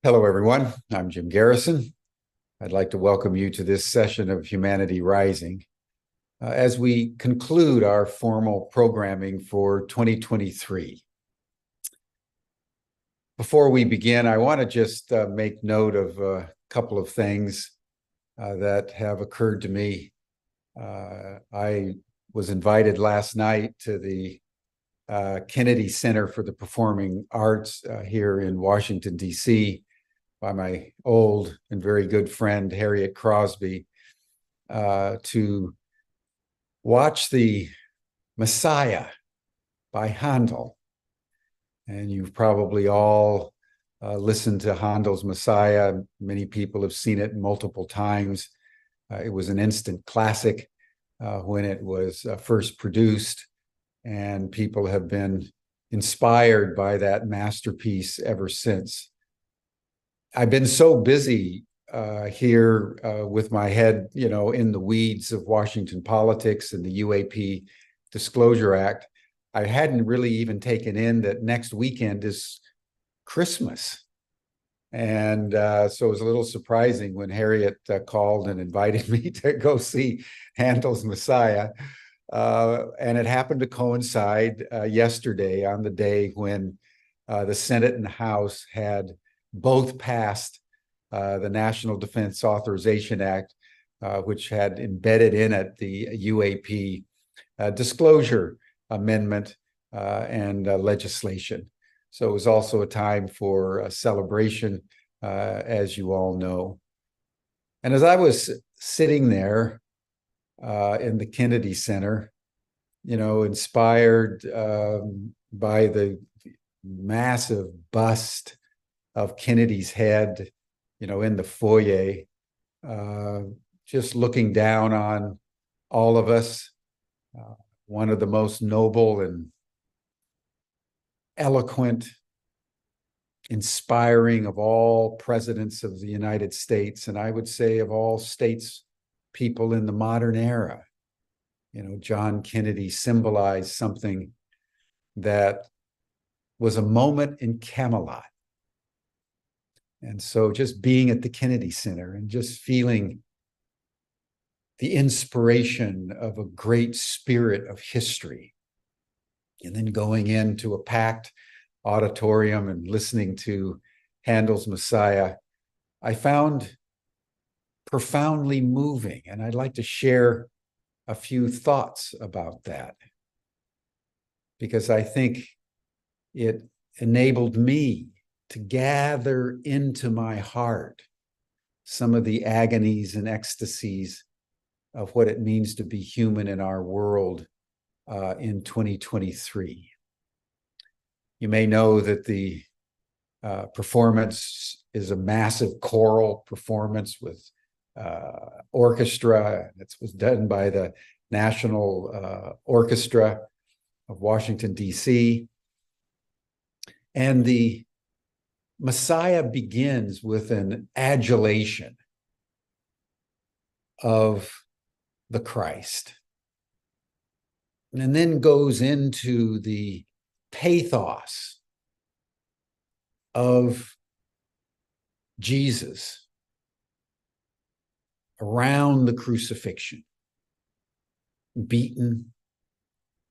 Hello, everyone. I'm Jim Garrison. I'd like to welcome you to this session of Humanity Rising as we conclude our formal programming for 2023. Before we begin, I want to just make note of a couple of things that have occurred to me. I was invited last night to the Kennedy Center for the Performing Arts here in Washington, D.C., by my old and very good friend, Harriet Crosby, to watch the Messiah by Handel. And you've probably all listened to Handel's Messiah. Many people have seen it multiple times. It was an instant classic when it was first produced, and people have been inspired by that masterpiece ever since. I've been so busy here with my head, in the weeds of Washington politics and the UAP Disclosure Act. I hadn't really even taken in that next weekend is Christmas. And so it was a little surprising when Harriet called and invited me to go see Handel's Messiah. And it happened to coincide yesterday on the day when the Senate and the House had both passed the National Defense Authorization Act, which had embedded in it the UAP disclosure amendment and legislation. So it was also a time for a celebration, as you all know. And as I was sitting there in the Kennedy Center, inspired by the massive bust of Kennedy's head, in the foyer, just looking down on all of us, one of the most noble and eloquent, inspiring of all presidents of the United States, and I would say of all states people in the modern era. John Kennedy symbolized something that was a moment in Camelot. And so just being at the Kennedy Center and just feeling the inspiration of a great spirit of history, and then going into a packed auditorium and listening to Handel's Messiah, I found profoundly moving. And I'd like to share a few thoughts about that, because I think it enabled me to gather into my heart some of the agonies and ecstasies of what it means to be human in our world in 2023. You may know that the performance is a massive choral performance with orchestra. It was done by the National Orchestra of Washington, D.C. And the Messiah begins with an adulation of the Christ, and then goes into the pathos of Jesus around the crucifixion, beaten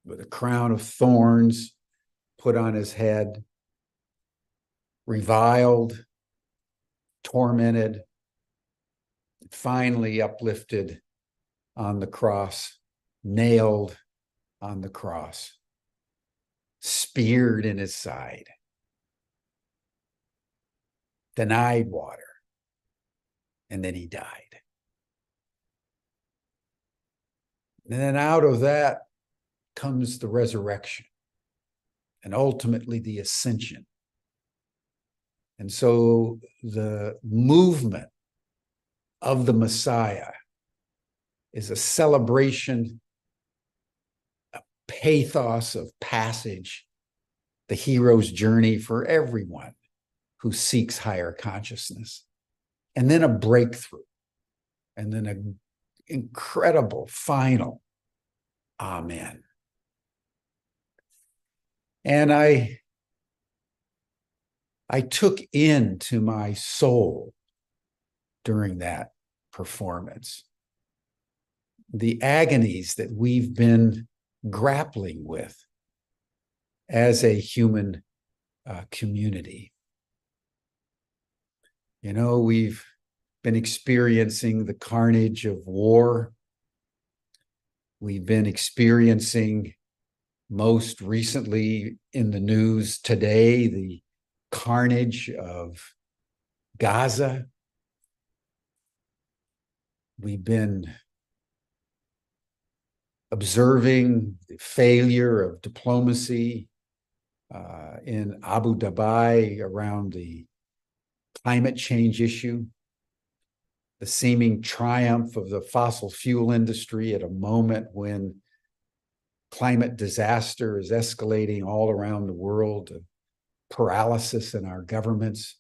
with a crown of thorns put on his head, reviled, tormented, finally uplifted on the cross, nailed on the cross, speared in his side, denied water, and then he died. And then out of that comes the resurrection and ultimately the ascension. And so the movement of the Messiah is a celebration, a pathos of passage, the hero's journey for everyone who seeks higher consciousness, and then a breakthrough, and then an incredible final amen. And I I took into my soul during that performance the agonies that we've been grappling with as a human community. You know, we've been experiencing the carnage of war. We've been experiencing, most recently in the news today, the carnage of Gaza. We've been observing the failure of diplomacy in Abu Dhabi around the climate change issue, the seeming triumph of the fossil fuel industry at a moment when climate disaster is escalating all around the world, paralysis in our governments,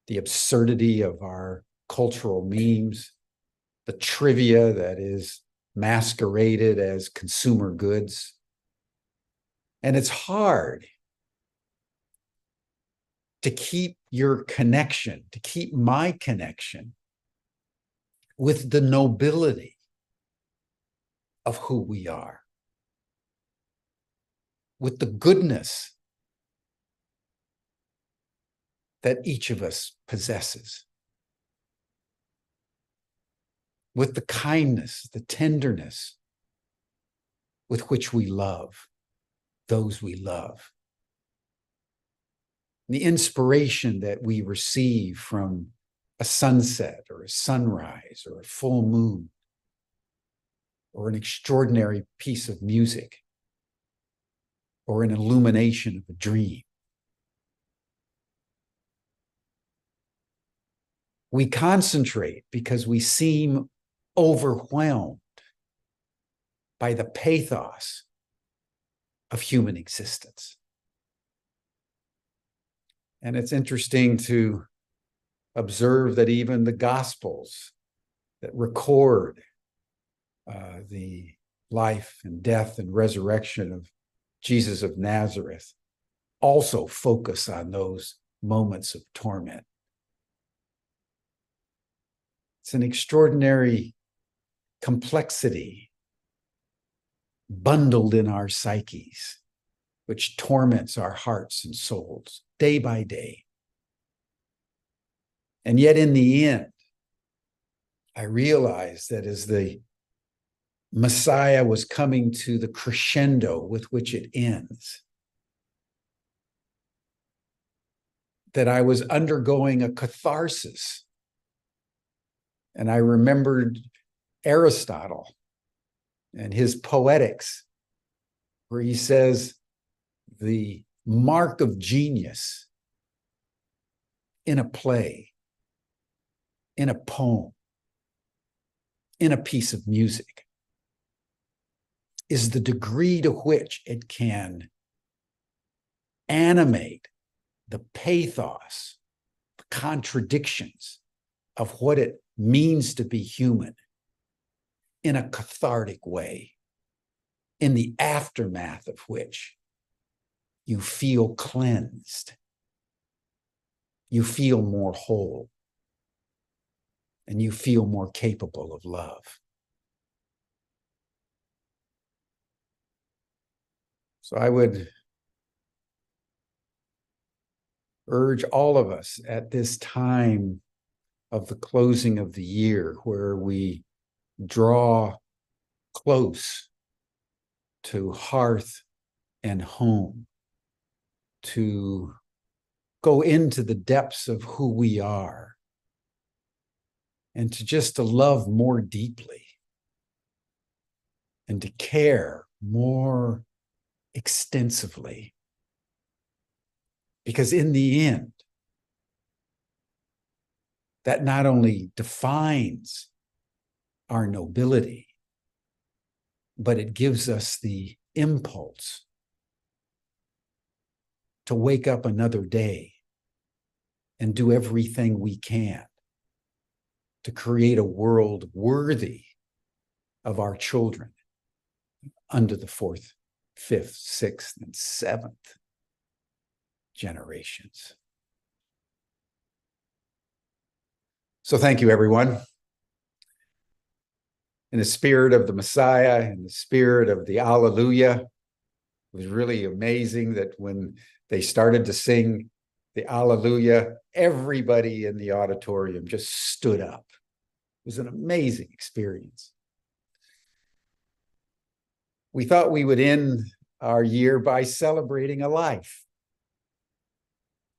the absurdity of our cultural memes, the trivia that is masqueraded as consumer goods. And it's hard to keep your connection, to keep my connection with the nobility of who we are, with the goodness that each of us possesses, with the kindness, the tenderness with which we love those we love, the inspiration that we receive from a sunset or a sunrise or a full moon or an extraordinary piece of music or an illumination of a dream. We concentrate because we seem overwhelmed by the pathos of human existence. And it's interesting to observe that even the Gospels that record the life and death and resurrection of Jesus of Nazareth also focus on those moments of torment. It's an extraordinary complexity bundled in our psyches, which torments our hearts and souls day by day. And yet in the end, I realized that as the Messiah was coming to the crescendo with which it ends, that I was undergoing a catharsis. And I remembered Aristotle and his Poetics, where he says the mark of genius in a play, in a poem, in a piece of music is the degree to which it can animate the pathos, the contradictions of what it means to be human in a cathartic way, in the aftermath of which you feel cleansed, you feel more whole, and you feel more capable of love. So I would urge all of us at this time of the closing of the year, where we draw close to hearth and home, to go into the depths of who we are, and to love more deeply, and to care more extensively. Because in the end, that not only defines our nobility, but it gives us the impulse to wake up another day and do everything we can to create a world worthy of our children under the fourth, fifth, sixth, and seventh generations. So thank you, everyone. In the spirit of the Messiah, in the spirit of the Alleluia, it was really amazing that when they started to sing the Alleluia, everybody in the auditorium just stood up. It was an amazing experience. We thought we would end our year by celebrating a life.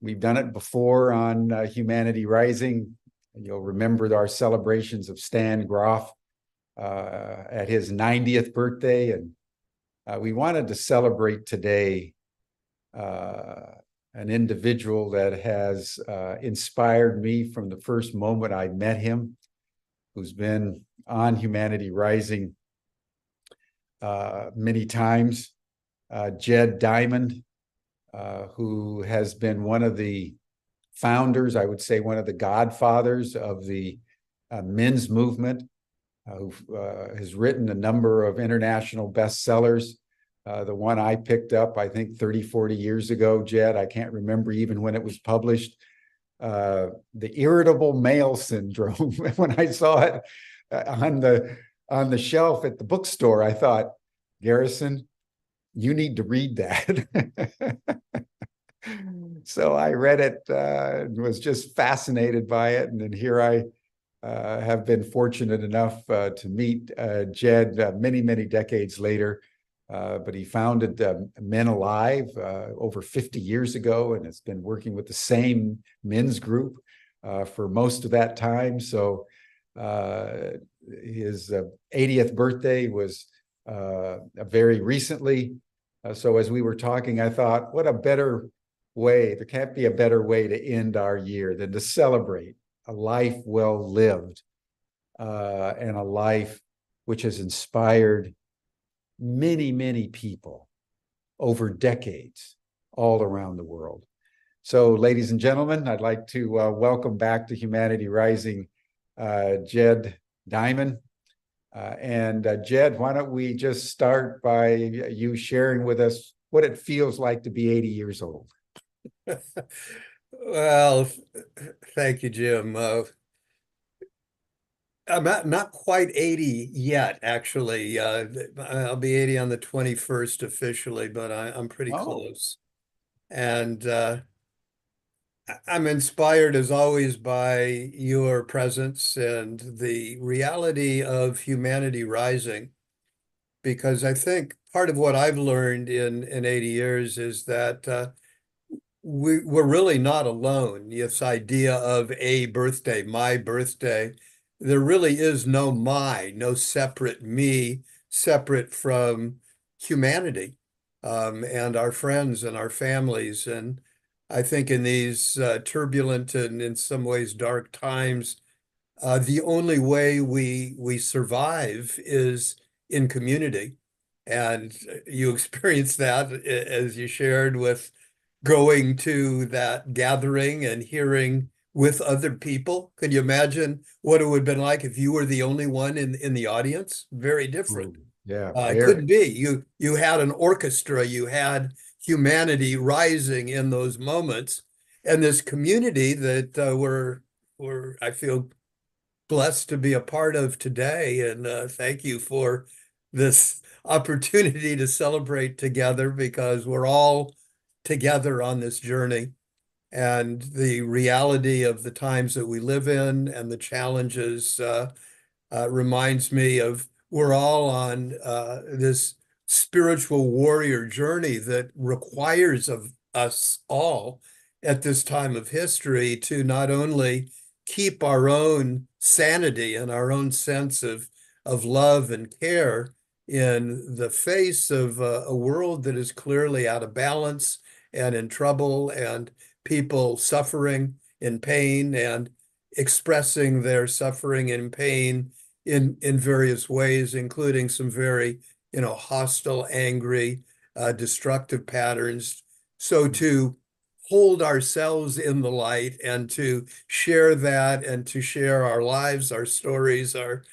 We've done it before on Humanity Rising. You'll remember our celebrations of Stan Groff at his 90th birthday. And we wanted to celebrate today an individual that has inspired me from the first moment I met him, who's been on Humanity Rising many times, Jed Diamond, who has been one of the founders, I would say one of the godfathers of the men's movement, who has written a number of international bestsellers. The one I picked up, I think 30, 40 years ago, Jed, I can't remember even when it was published, The Irritable Male Syndrome. When I saw it on the shelf at the bookstore, I thought, Garrison, you need to read that. So I read it and was just fascinated by it. And then here I have been fortunate enough to meet Jed many, many decades later. But he founded Men Alive over 50 years ago and has been working with the same men's group for most of that time. So his 80th birthday was very recently. So as we were talking, I thought, what a better way, there can't be a better way to end our year than to celebrate a life well lived and a life which has inspired many, many people over decades all around the world. So, ladies and gentlemen, I'd like to welcome back to Humanity Rising Jed Diamond. Jed, why don't we just start by you sharing with us what it feels like to be 80 years old? Well, thank you, Jim. I'm not quite 80 yet, actually. I'll be 80 on the 21st officially, but I'm pretty close. And I'm inspired, as always, by your presence and the reality of humanity rising, because I think part of what I've learned in 80 years is that we're really not alone. This idea of a birthday, my birthday, there really is no no separate me, separate from humanity, and our friends and our families. And I think in these turbulent and in some ways dark times, the only way we survive is in community. And you experienced that as you shared with going to that gathering and hearing with other people. Could you imagine what it would have been like if you were the only one in the audience? Very different. Ooh, yeah, It couldn't very. be. You had an orchestra, you had humanity rising in those moments, and this community that we're I feel blessed to be a part of today. And thank you for this opportunity to celebrate together because we're all together on this journey. And the reality of the times that we live in and the challenges reminds me of we're all on this spiritual warrior journey that requires of us all at this time of history to not only keep our own sanity and our own sense of love and care in the face of a world that is clearly out of balance and in trouble and people suffering in pain and expressing their suffering and pain in various ways, including some very, hostile, angry, destructive patterns. So to hold ourselves in the light and to share that and to share our lives, our stories, our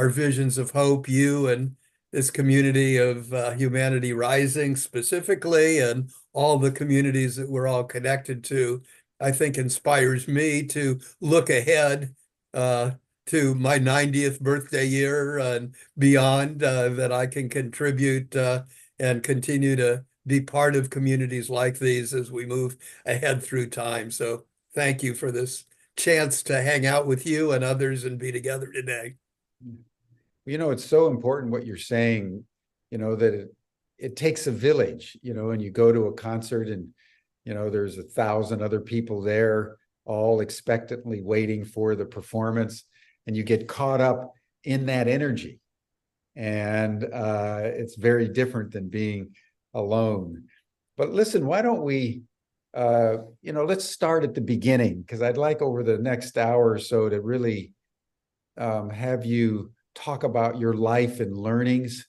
visions of hope, you and this community of humanity rising specifically, and all the communities that we're all connected to, I think inspires me to look ahead to my 90th birthday year and beyond, that I can contribute and continue to be part of communities like these as we move ahead through time. So thank you for this chance to hang out with you and others and be together today. It's so important what you're saying, that it takes a village, and you go to a concert and, there's 1,000 other people there, all expectantly waiting for the performance, and you get caught up in that energy. And it's very different than being alone. But listen, why don't we, let's start at the beginning, because I'd like over the next hour or so to really have you talk about your life and learnings.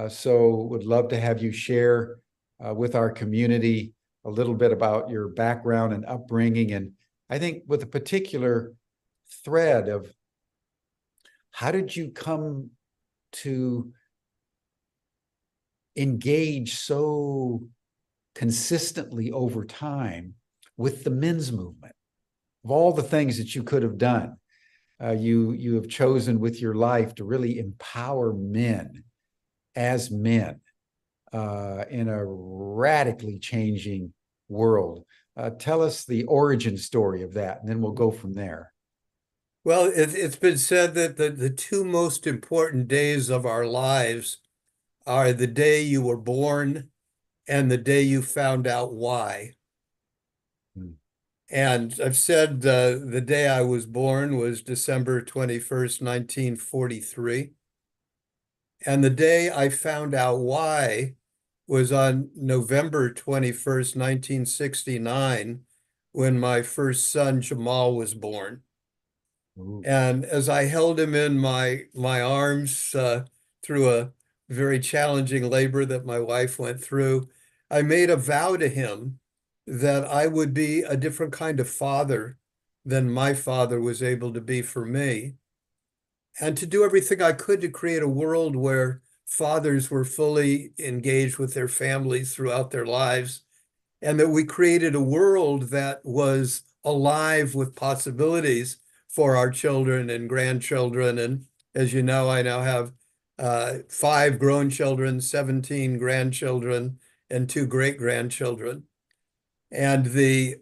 So would love to have you share with our community a little bit about your background and upbringing. And I think with a particular thread of how did you come to engage so consistently over time with the men's movement? Of all the things that you could have done, you have chosen with your life to really empower men as men in a radically changing world. Tell us the origin story of that, and then we'll go from there. Well, it's been said that the two most important days of our lives are the day you were born and the day you found out why. Hmm. And I've said the day I was born was December 21st, 1943. And the day I found out why was on November 21st, 1969, when my first son, Jamal, was born. Ooh. And as I held him in my arms through a very challenging labor that my wife went through, I made a vow to him that I would be a different kind of father than my father was able to be for me, and to do everything I could to create a world where fathers were fully engaged with their families throughout their lives, and that we created a world that was alive with possibilities for our children and grandchildren. And as you know, I now have 5 grown children, 17 grandchildren, and 2 great-grandchildren. And the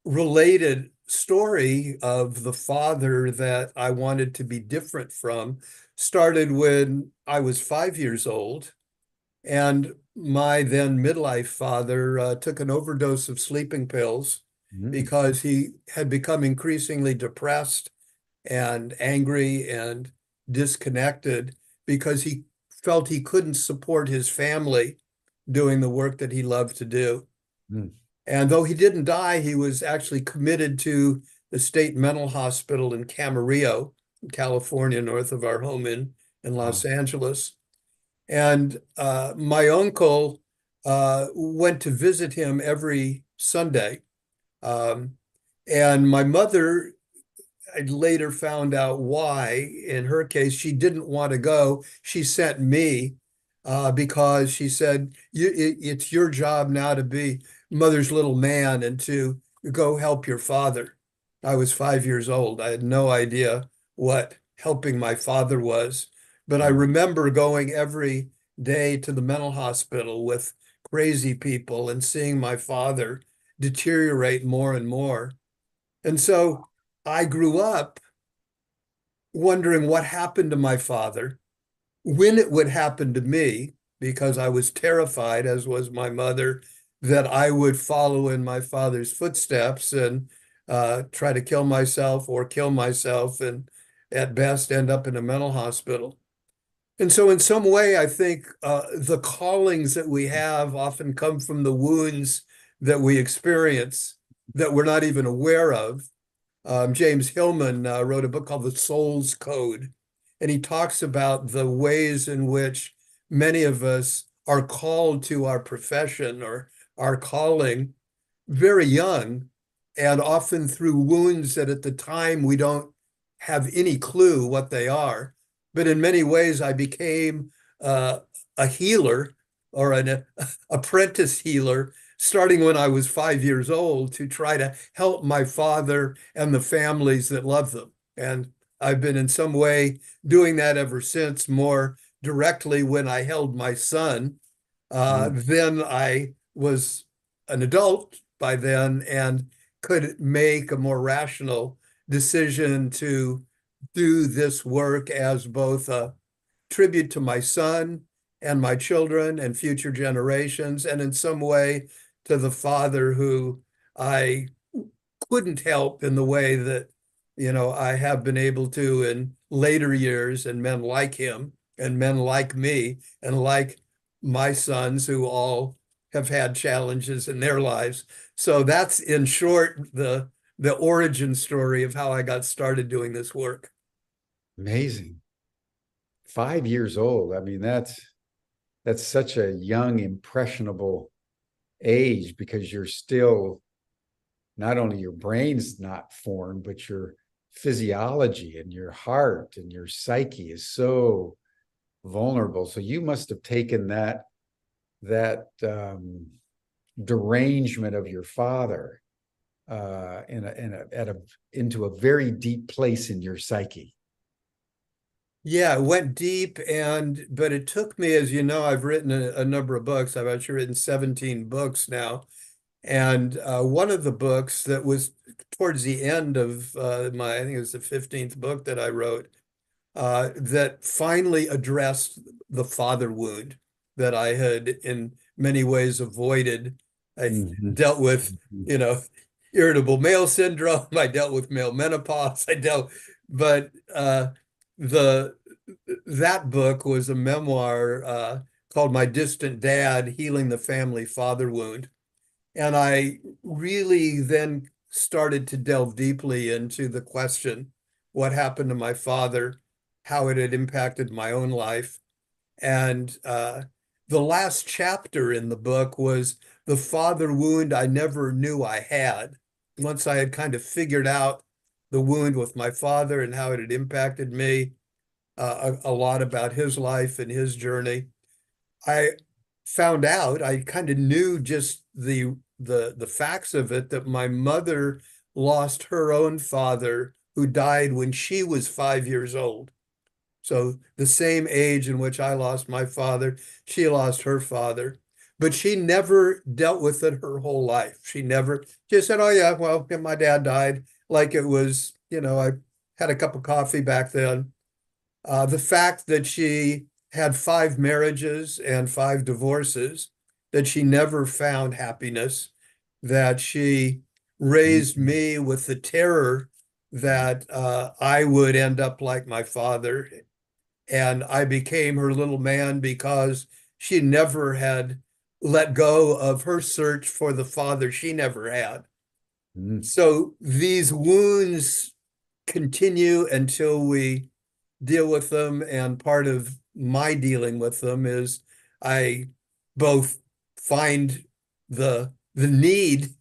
related story of the father that I wanted to be different from started when I was 5 years old. And my then midlife father took an overdose of sleeping pills because he had become increasingly depressed and angry and disconnected because he felt he couldn't support his family doing the work that he loved to do. Mm. And though he didn't die, he was actually committed to the state mental hospital in Camarillo, California, north of our home in Los Angeles. And my uncle went to visit him every Sunday. And my mother, I later found out why. In her case, she didn't want to go. She sent me because she said, it's your job now to be mother's little man and to go help your father. I was 5 years old. I had no idea what helping my father was. But I remember going every day to the mental hospital with crazy people and seeing my father deteriorate more and more. And so I grew up wondering what happened to my father, when it would happen to me, because I was terrified, as was my mother, that I would follow in my father's footsteps and try to kill myself or kill myself and at best end up in a mental hospital. And so in some way, I think the callings that we have often come from the wounds that we experience that we're not even aware of. James Hillman wrote a book called The Soul's Code, and he talks about the ways in which many of us are called to our profession or our calling very young, and often through wounds that at the time we don't have any clue what they are. But in many ways, I became a healer or an apprentice healer starting when I was 5 years old to try to help my father and the families that love them. And I've been in some way doing that ever since, more directly when I held my son. Then I was an adult by then and could make a more rational decision to do this work as both a tribute to my son and my children and future generations, and in some way to the father who I couldn't help in the way that, I have been able to in later years, and men like him and men like me and like my sons who all have had challenges in their lives. So that's in short the origin story of how I got started doing this work. Amazing. 5 years old. I mean, that's such a young, impressionable age, because you're still, not only your brain's not formed, but your physiology and your heart and your psyche is so vulnerable. So you must have taken that derangement of your father into a very deep place in your psyche. Yeah, it went deep, but it took me, as you know, I've written a number of books. I've actually written 17 books now. And one of the books that was towards the end of I think it was the 15th book that I wrote, that finally addressed the father wound that I had in many ways avoided. I Mhm. dealt with, irritable male syndrome. I dealt with male menopause. But the that book was a memoir called My Distant Dad, Healing the Family Father Wound. And I really then started to delve deeply into the question, what happened to my father, how it had impacted my own life. And the last chapter in the book was the father wound I never knew I had. Once I had kind of figured out the wound with my father and how it had impacted me, a lot about his life and his journey, I found out, I kind of knew just the facts of it, that my mother lost her own father who died when she was 5 years old. So the same age in which I lost my father, she lost her father. But she never dealt with it her whole life. She never just said, "Oh yeah, well, yeah, my dad died." Like it was, I had a cup of coffee back then. The fact that she had 5 marriages and 5 divorces, that she never found happiness, that she raised Mhm. me with the terror that I would end up like my father, and I became her little man because she never had let go of her search for the father she never had. Mhm. So these wounds continue until we deal with them. And part of my dealing with them is I both find the need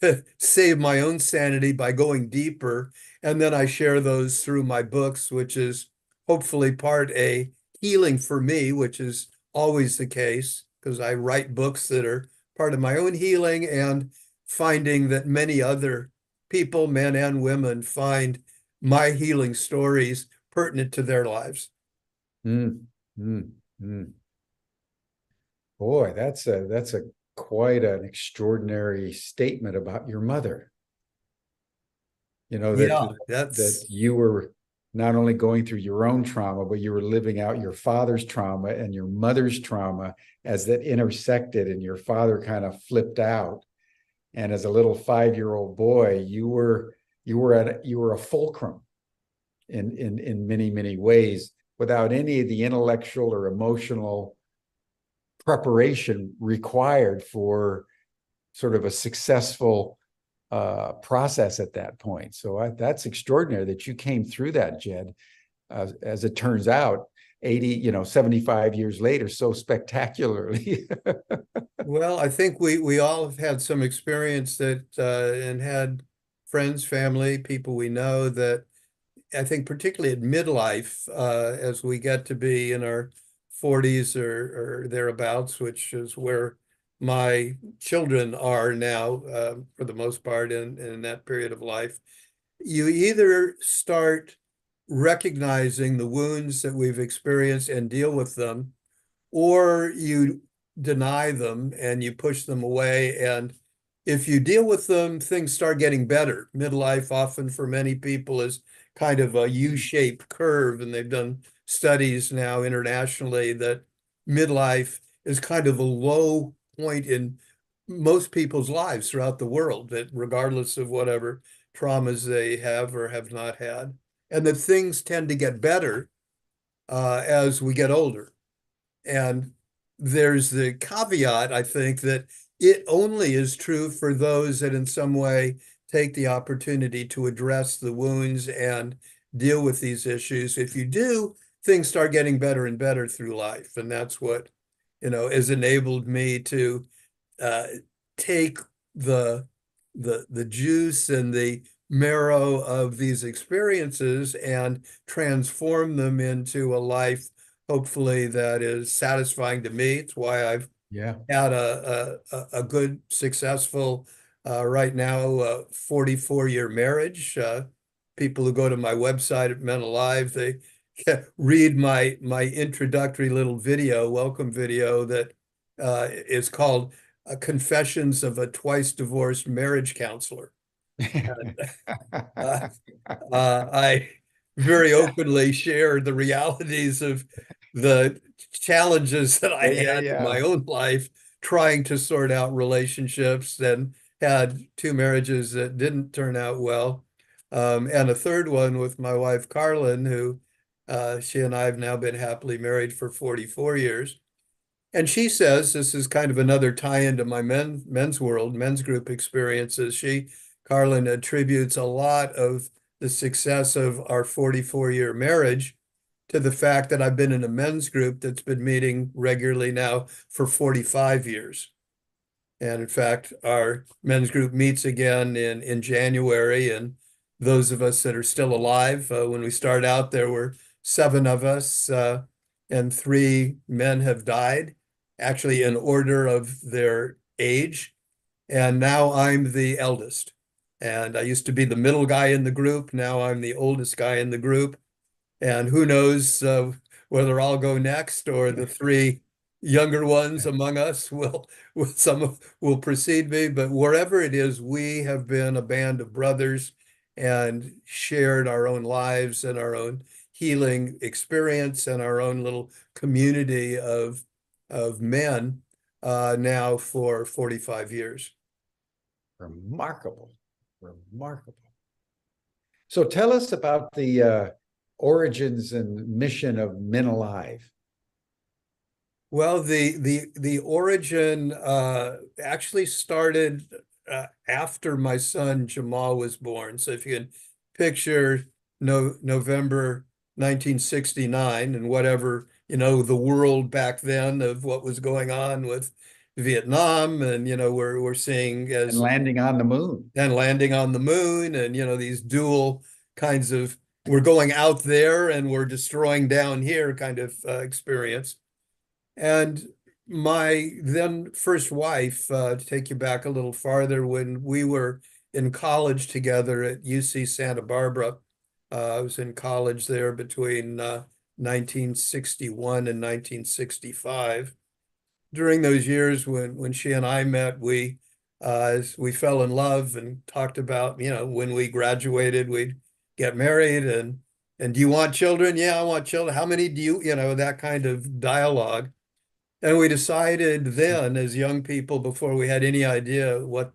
to save my own sanity by going deeper. And then I share those through my books, which is hopefully part a healing for me, which is always the case because I write books that are part of my own healing, and finding that many other people, men and women, find my healing stories pertinent to their lives. Mm, mm, mm. Boy, that's a quite an extraordinary statement about your mother. You know, Yeah, that that's you were not only going through your own trauma, but you were living out your father's trauma and your mother's trauma as that intersected, and your father kind of flipped out. And as a little 5-year-old boy, you were a fulcrum in many, many ways, without any of the intellectual or emotional preparation required for sort of a successful process at that point. So that's extraordinary that you came through that, Jed. As it turns out, 75 years later, so spectacularly. Well, I think we all have had some experience that and had friends, family, people we know that I think particularly at midlife, as we get to be in our 40s or thereabouts, which is where my children are now, for the most part in that period of life, you either start recognizing the wounds that we've experienced and deal with them, or you deny them and you push them away. And if you deal with them, things start getting better. Midlife often for many people is kind of a U-shaped curve, and they've done studies now internationally that midlife is kind of a low point in most people's lives throughout the world, that regardless of whatever traumas they have or have not had, and that things tend to get better as we get older. And there's the caveat, I think, that it only is true for those that in some way take the opportunity to address the wounds and deal with these issues. If you do, things start getting better and better through life. And that's what, has enabled me to uh, take the juice and the marrow of these experiences and transform them into a life, hopefully, that is satisfying to me. It's why I've Yeah. had a good, successful, right now, 44-year marriage. People who go to my website at Men Alive, they read my introductory little video, welcome video, that is called Confessions of a Twice Divorced Marriage Counselor. And, uh, I very openly shared the realities of the challenges that I Yeah, had in yeah. my own life trying to sort out relationships, and had two marriages that didn't turn out well. And a third one with my wife, Carlin, who she and I have now been happily married for 44 years. And she says, this is kind of another tie into my men's world, men's group experiences. Carlin, attributes a lot of the success of our 44-year marriage to the fact that I've been in a men's group that's been meeting regularly now for 45 years. And in fact, our men's group meets again in January. And those of us that are still alive, when we start out, there were 7 of us, and 3 men have died, actually in order of their age. And now I'm the eldest. And I used to be the middle guy in the group. Now I'm the oldest guy in the group. And who knows whether I'll go next, or the 3 younger ones among us will precede me. But wherever it is, we have been a band of brothers and shared our own lives and our own healing experience and our own little community of men now for 45 years. Remarkable. Remarkable. So tell us about the origins and mission of Men Alive. Well, the origin actually started after my son Jamal was born. So if you can picture November 1969 and whatever, the world back then of what was going on with Vietnam, and we're seeing And as landing on the moon. and landing on the moon, and these dual kinds of, we're going out there and we're destroying down here kind of experience. And my then first wife, to take you back a little farther, when we were in college together at UC Santa Barbara, I was in college there between 1961 and 1965. During those years when she and I met, we fell in love and talked about, when we graduated, we'd get married, and do you want children? Yeah, I want children. How many do you, that kind of dialogue. And we decided then, as young people, before we had any idea what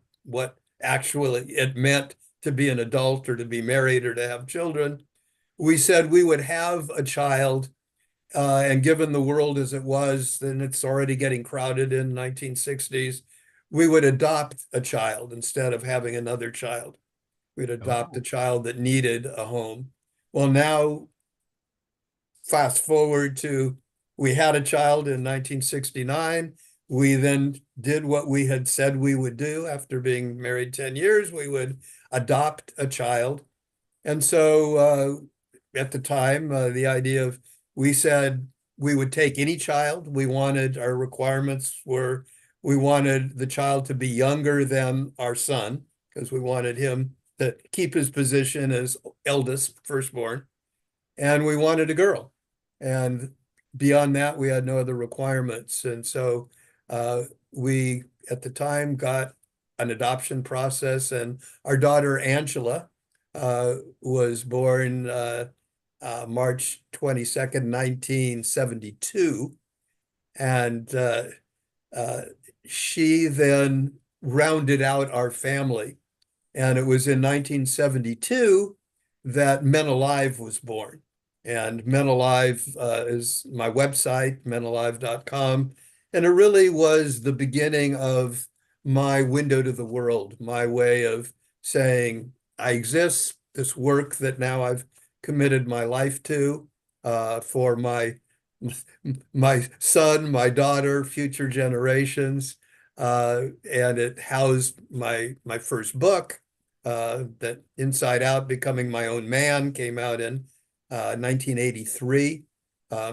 actually it meant to be an adult or to be married or to have children, we said we would have a child. And given the world as it was, then it's already getting crowded in 1960s, we would adopt a child instead of having another child. We'd adopt a child that needed a home. Well, now fast forward to, we had a child in 1969. We then did what we had said we would do after being married 10 years. We would adopt a child. And so at the time, the idea of, we said we would take any child. Our requirements were, we wanted the child to be younger than our son, because we wanted him to keep his position as eldest, firstborn. and we wanted a girl. And beyond that, we had no other requirements. And so we, at the time, got an adoption process, and our daughter Angela was born March 22nd, 1972. And uh, she then rounded out our family. And it was in 1972 that Men Alive was born. And Men Alive is my website, menalive.com. And it really was the beginning of my window to the world, my way of saying, I exist, this work that now I've committed my life to for my son, my daughter, future generations. And it housed my first book, that Inside Out, Becoming My Own Man, came out in 1983.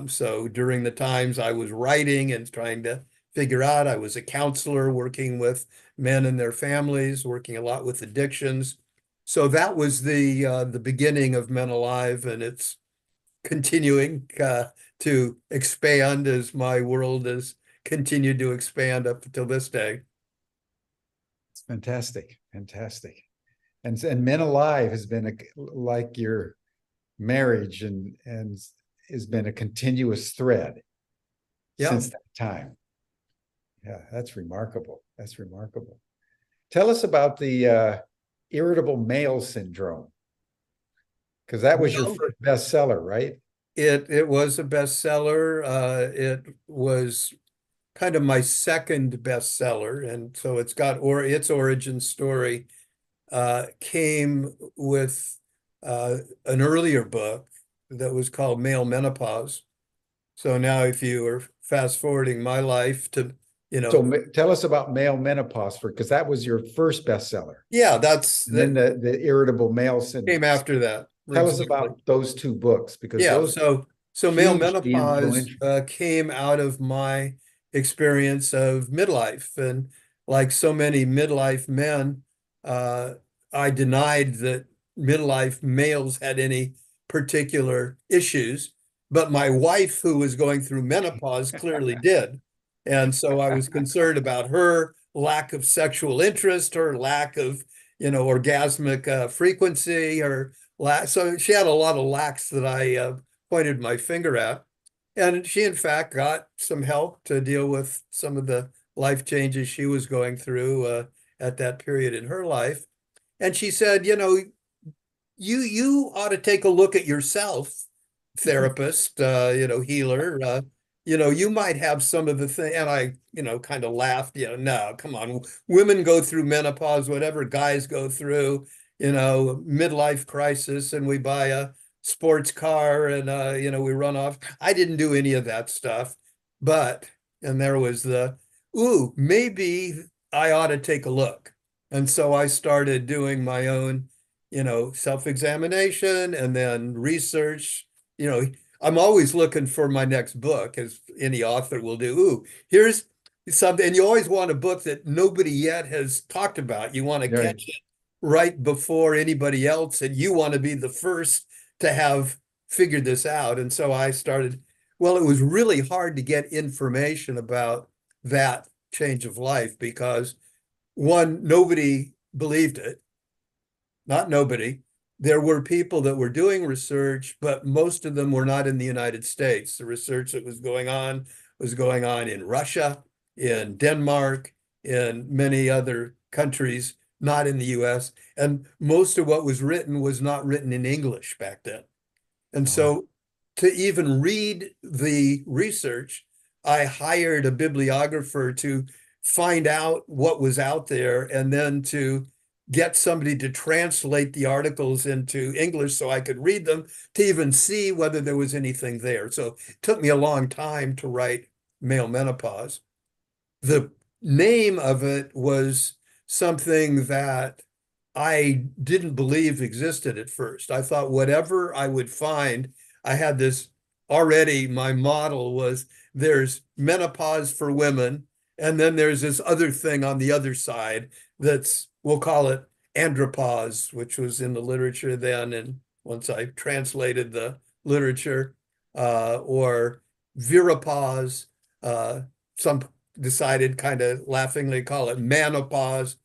So during the times I was writing and trying to figure out, I was a counselor working with men and their families, working a lot with addictions. So that was the beginning of Men Alive, and it's continuing to expand as my world has continued to expand up until this day. It's fantastic, fantastic. And Men Alive has been like your marriage and has been a continuous thread Yeah. since that time. Yeah, that's remarkable. That's remarkable. Tell us about the Irritable Male Syndrome, because that was your Well, first bestseller, right? it was a bestseller. It was kind of my second bestseller, and so it's got its origin story came with an earlier book that was called Male Menopause. So now, if you are fast forwarding my life to, So tell us about Male Menopause, because that was your first bestseller, yeah, and then the Irritable Male Syndrome. came after that. Tell us Exactly. about those two books, because Yeah, those so Male hugely Menopause influential. came out of my experience of midlife, and like so many midlife men, uh, I denied that midlife males had any particular issues, but my wife, who was going through menopause, clearly did. And so I was concerned about her lack of sexual interest, her lack of, orgasmic frequency, so she had a lot of lacks that I pointed my finger at. And she, in fact, got some help to deal with some of the life changes she was going through at that period in her life. And she said, you ought to take a look at yourself, therapist, healer. You might have some of the thing. And I, kind of laughed, no, come on. Women go through menopause, whatever guys go through, midlife crisis, and we buy a sports car and, we run off. I didn't do any of that stuff. And there was maybe I ought to take a look. And so I started doing my own self-examination and then research. I'm always looking for my next book, as any author will do. Here's something. And you always want a book that nobody yet has talked about. You want to Right. catch it right before anybody else, and you want to be the first to have figured this out. And so I started, well, it was really hard to get information about that change of life because one, nobody believed it. Not nobody. There were people that were doing research, but most of them were not in the United States. The research that was going on in Russia, in Denmark, in many other countries, not in the US. And most of what was written was not written in English back then. And so to even read the research, I hired a bibliographer to find out what was out there and then to get somebody to translate the articles into English so I could read them to even see whether there was anything there. So it took me a long time to write Male Menopause. The name of it was something that I didn't believe existed at first. I thought whatever I would find, I had this already, my model was there's menopause for women, and then there's this other thing on the other side that's, we'll call it andropause, which was in the literature then. And once I translated the literature, or Viripause. Some decided kind of laughingly call it menopause,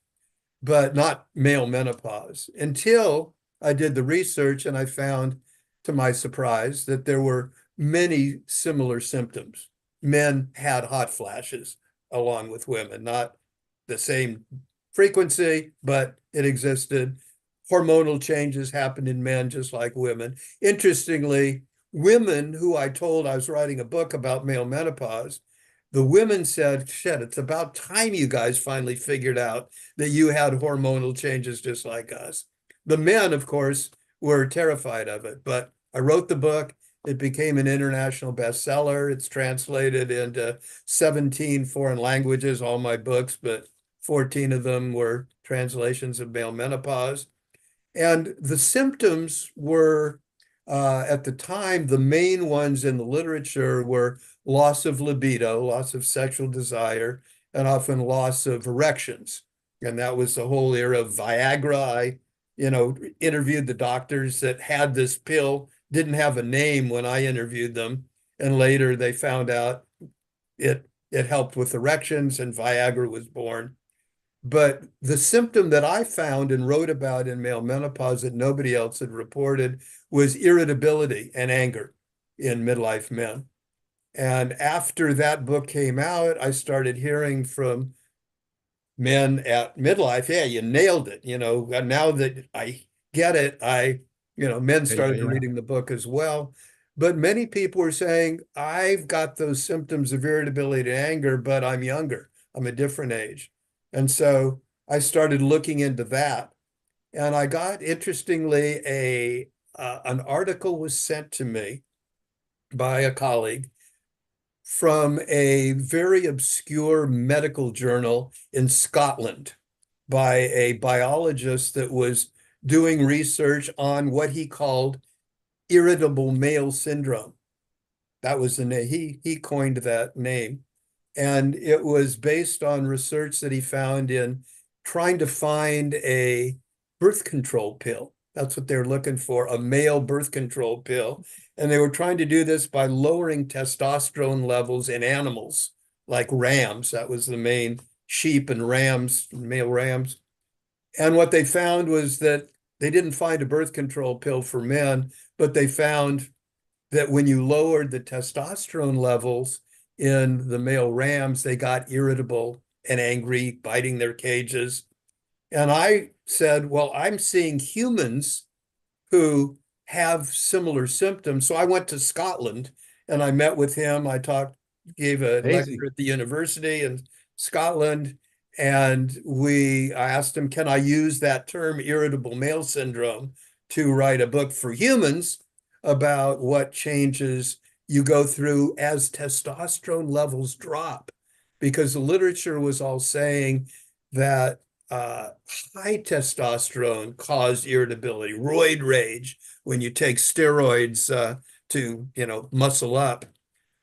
but not male menopause, until I did the research and I found, to my surprise, that there were many similar symptoms. Men had hot flashes along with women, not the same frequency, but it existed. Hormonal changes happened in men just like women. Interestingly, women who I told I was writing a book about male menopause, the women said, shit, it's about time you guys finally figured out that you had hormonal changes just like us. The men, of course, were terrified of it, but I wrote the book. It became an international bestseller. It's translated into 17 foreign languages, all my books, but 14 of them were translations of male menopause. And the symptoms were, at the time, the main ones in the literature were loss of libido, loss of sexual desire, and often loss of erections. And that was the whole era of Viagra. I, interviewed the doctors that had this pill, didn't have a name when I interviewed them. And later they found out it helped with erections, and Viagra was born. But the symptom that I found and wrote about in male menopause that nobody else had reported was irritability and anger in midlife men. And after that book came out, I started hearing from men at midlife, yeah, you nailed it. Now that I get it, men started reading the book as well. But many people were saying, I've got those symptoms of irritability and anger, but I'm younger. I'm a different age. And so I started looking into that. And I got, interestingly, an article was sent to me by a colleague from a very obscure medical journal in Scotland by a biologist that was doing research on what he called irritable male syndrome. That was the name. He coined that name. And it was based on research that he found in trying to find a birth control pill. That's what they're looking for, a male birth control pill. And they were trying to do this by lowering testosterone levels in animals like rams. That was the main, sheep and rams, male rams. And what they found was that they didn't find a birth control pill for men, but they found that when you lowered the testosterone levels in the male rams, they got irritable and angry, biting their cages. And I said, well, I'm seeing humans who have similar symptoms. So I went to Scotland and I met with him. Gave a lecture at the university in Scotland. And I asked him, can I use that term, irritable male syndrome, to write a book for humans about what changes you go through as testosterone levels drop? Because the literature was all saying that high testosterone caused irritability, roid rage, when you take steroids to muscle up.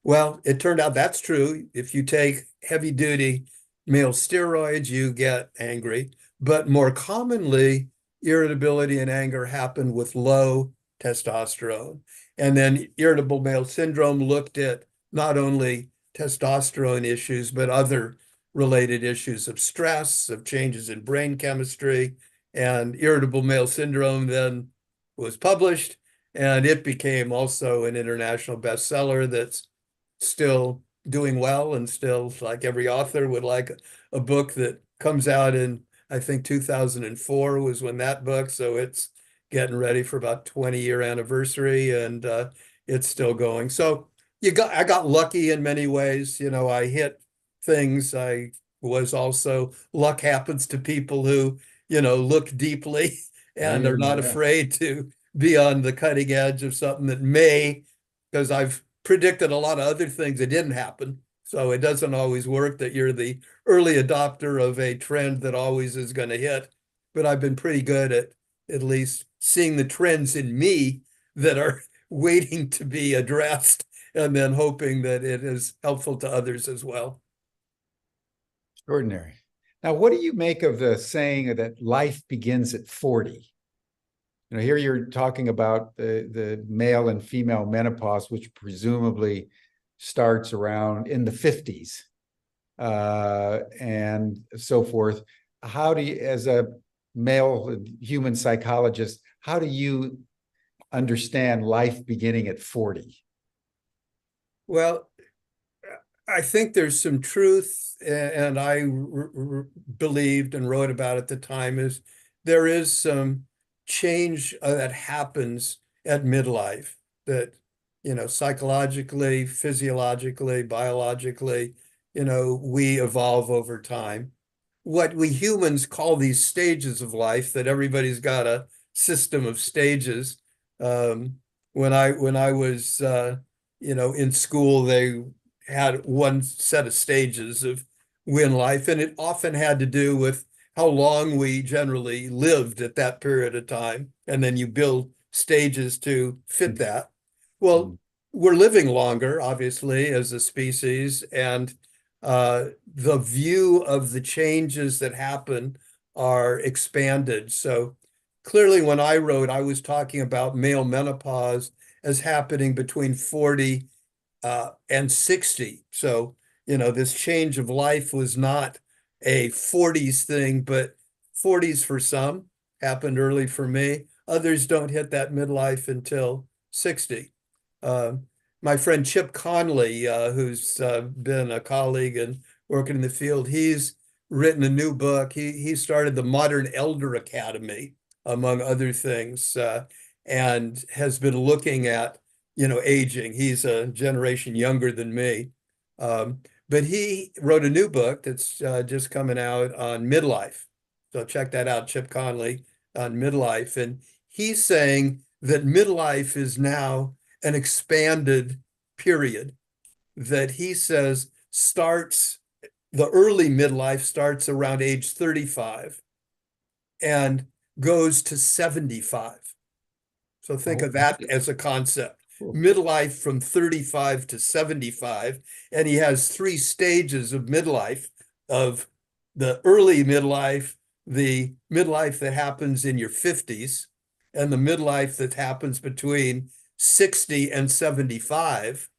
Well, it turned out that's true. If you take heavy duty male steroids, you get angry. But more commonly, irritability and anger happen with low testosterone. And then irritable male syndrome looked at not only testosterone issues, but other related issues of stress, of changes in brain chemistry. And irritable male syndrome then was published, and it became also an international bestseller that's still doing well, and still, like every author would like a book that comes out in, I think 2004 was when that book, so it's getting ready for about 20-year anniversary, and it's still going. So I got lucky in many ways. I hit things. I was also, luck happens to people who look deeply and are not afraid to be on the cutting edge of something that may, because I've predicted a lot of other things that didn't happen. So it doesn't always work that you're the early adopter of a trend that always is going to hit. But I've been pretty good at least seeing the trends in me that are waiting to be addressed, and then hoping that it is helpful to others as well. Extraordinary. Now, what do you make of the saying that life begins at 40? here you're talking about the male and female menopause, which presumably starts around in the 50s, and so forth. How do you, as a male human psychologist, how do you understand life beginning at 40? Well, I think there's some truth, and I believed and wrote about at the time, is there is some change that happens at midlife that, psychologically, physiologically, biologically, we evolve over time. What we humans call these stages of life, that everybody's got a system of stages. When I was in school, they had one set of stages of when life, and it often had to do with how long we generally lived at that period of time. And then you build stages to fit that. Well, we're living longer, obviously, as a species, and the view of the changes that happen are expanded. So clearly, when I wrote, I was talking about male menopause as happening between 40 and 60. So, this change of life was not a 40s thing, but 40s for some happened early for me. Others don't hit that midlife until 60. My friend Chip Conley, who's been a colleague and working in the field, he's written a new book. He started the Modern Elder Academy, among other things, and has been looking at aging. He's a generation younger than me. But he wrote a new book that's just coming out on midlife. So check that out, Chip Conley on midlife. And he's saying that midlife is now an expanded period that he says starts, the early midlife starts around age 35 and goes to 75. So think of that as a concept. Midlife from 35 to 75. And he has three stages of midlife, of the early midlife, the midlife that happens in your 50s, and the midlife that happens between 60 and 75.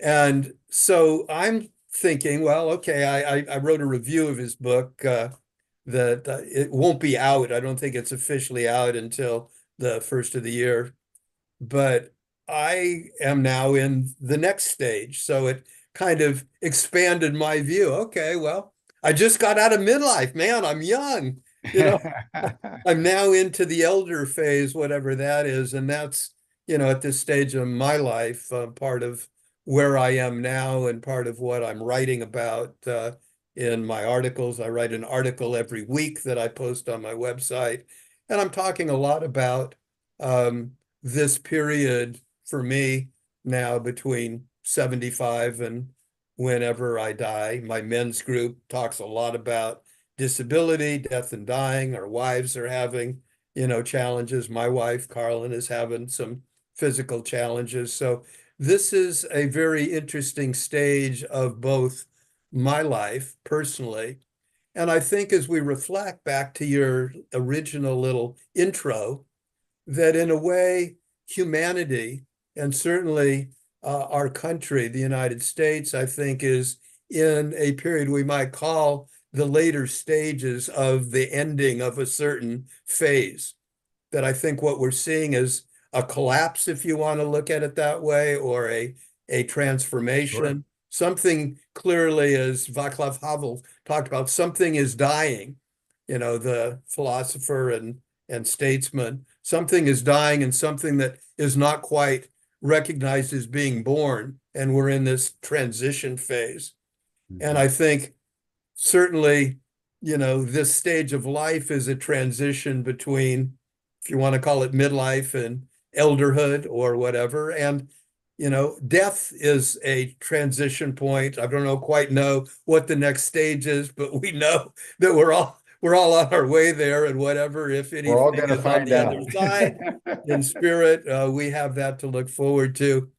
And so I'm thinking, well, okay, I wrote a review of his book that it won't be out. I don't think it's officially out until the first of the year. But I am now in the next stage. So it kind of expanded my view. Okay, well, I just got out of midlife, man. I'm young. I'm now into the elder phase, whatever that is. And that's, at this stage of my life, part of where I am now and part of what I'm writing about in my articles. I write an article every week that I post on my website. And I'm talking a lot about this period for me now between 75 and whenever I die. My men's group talks a lot about disability, death and dying. Our wives are having, challenges. My wife, Carlin, is having some physical challenges. So this is a very interesting stage of both my life personally. And I think as we reflect back to your original little intro, that in a way, humanity, and certainly our country, the United States, I think is in a period we might call the later stages of the ending of a certain phase. That I think what we're seeing is a collapse, if you want to look at it that way, or a transformation. Sure. Something clearly, as Václav Havel talked about, something is dying, the philosopher and statesman. Something is dying, and something that is not quite recognized as being born. And we're in this transition phase. Mm-hmm. And I think certainly, this stage of life is a transition between, if you want to call it midlife and elderhood or whatever. And, death is a transition point. I don't quite know what the next stage is, but we know that we're all on our way there, and whatever, if anything, we're all going to find out. Other side, in spirit, we have that to look forward to.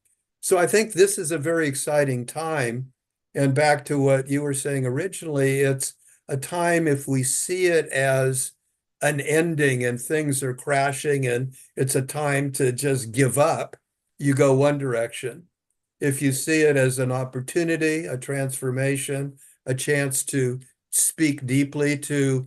So I think this is a very exciting time. And back to what you were saying originally, it's a time, if we see it as an ending and things are crashing and it's a time to just give up, you go one direction. If you see it as an opportunity, a transformation, a chance to speak deeply to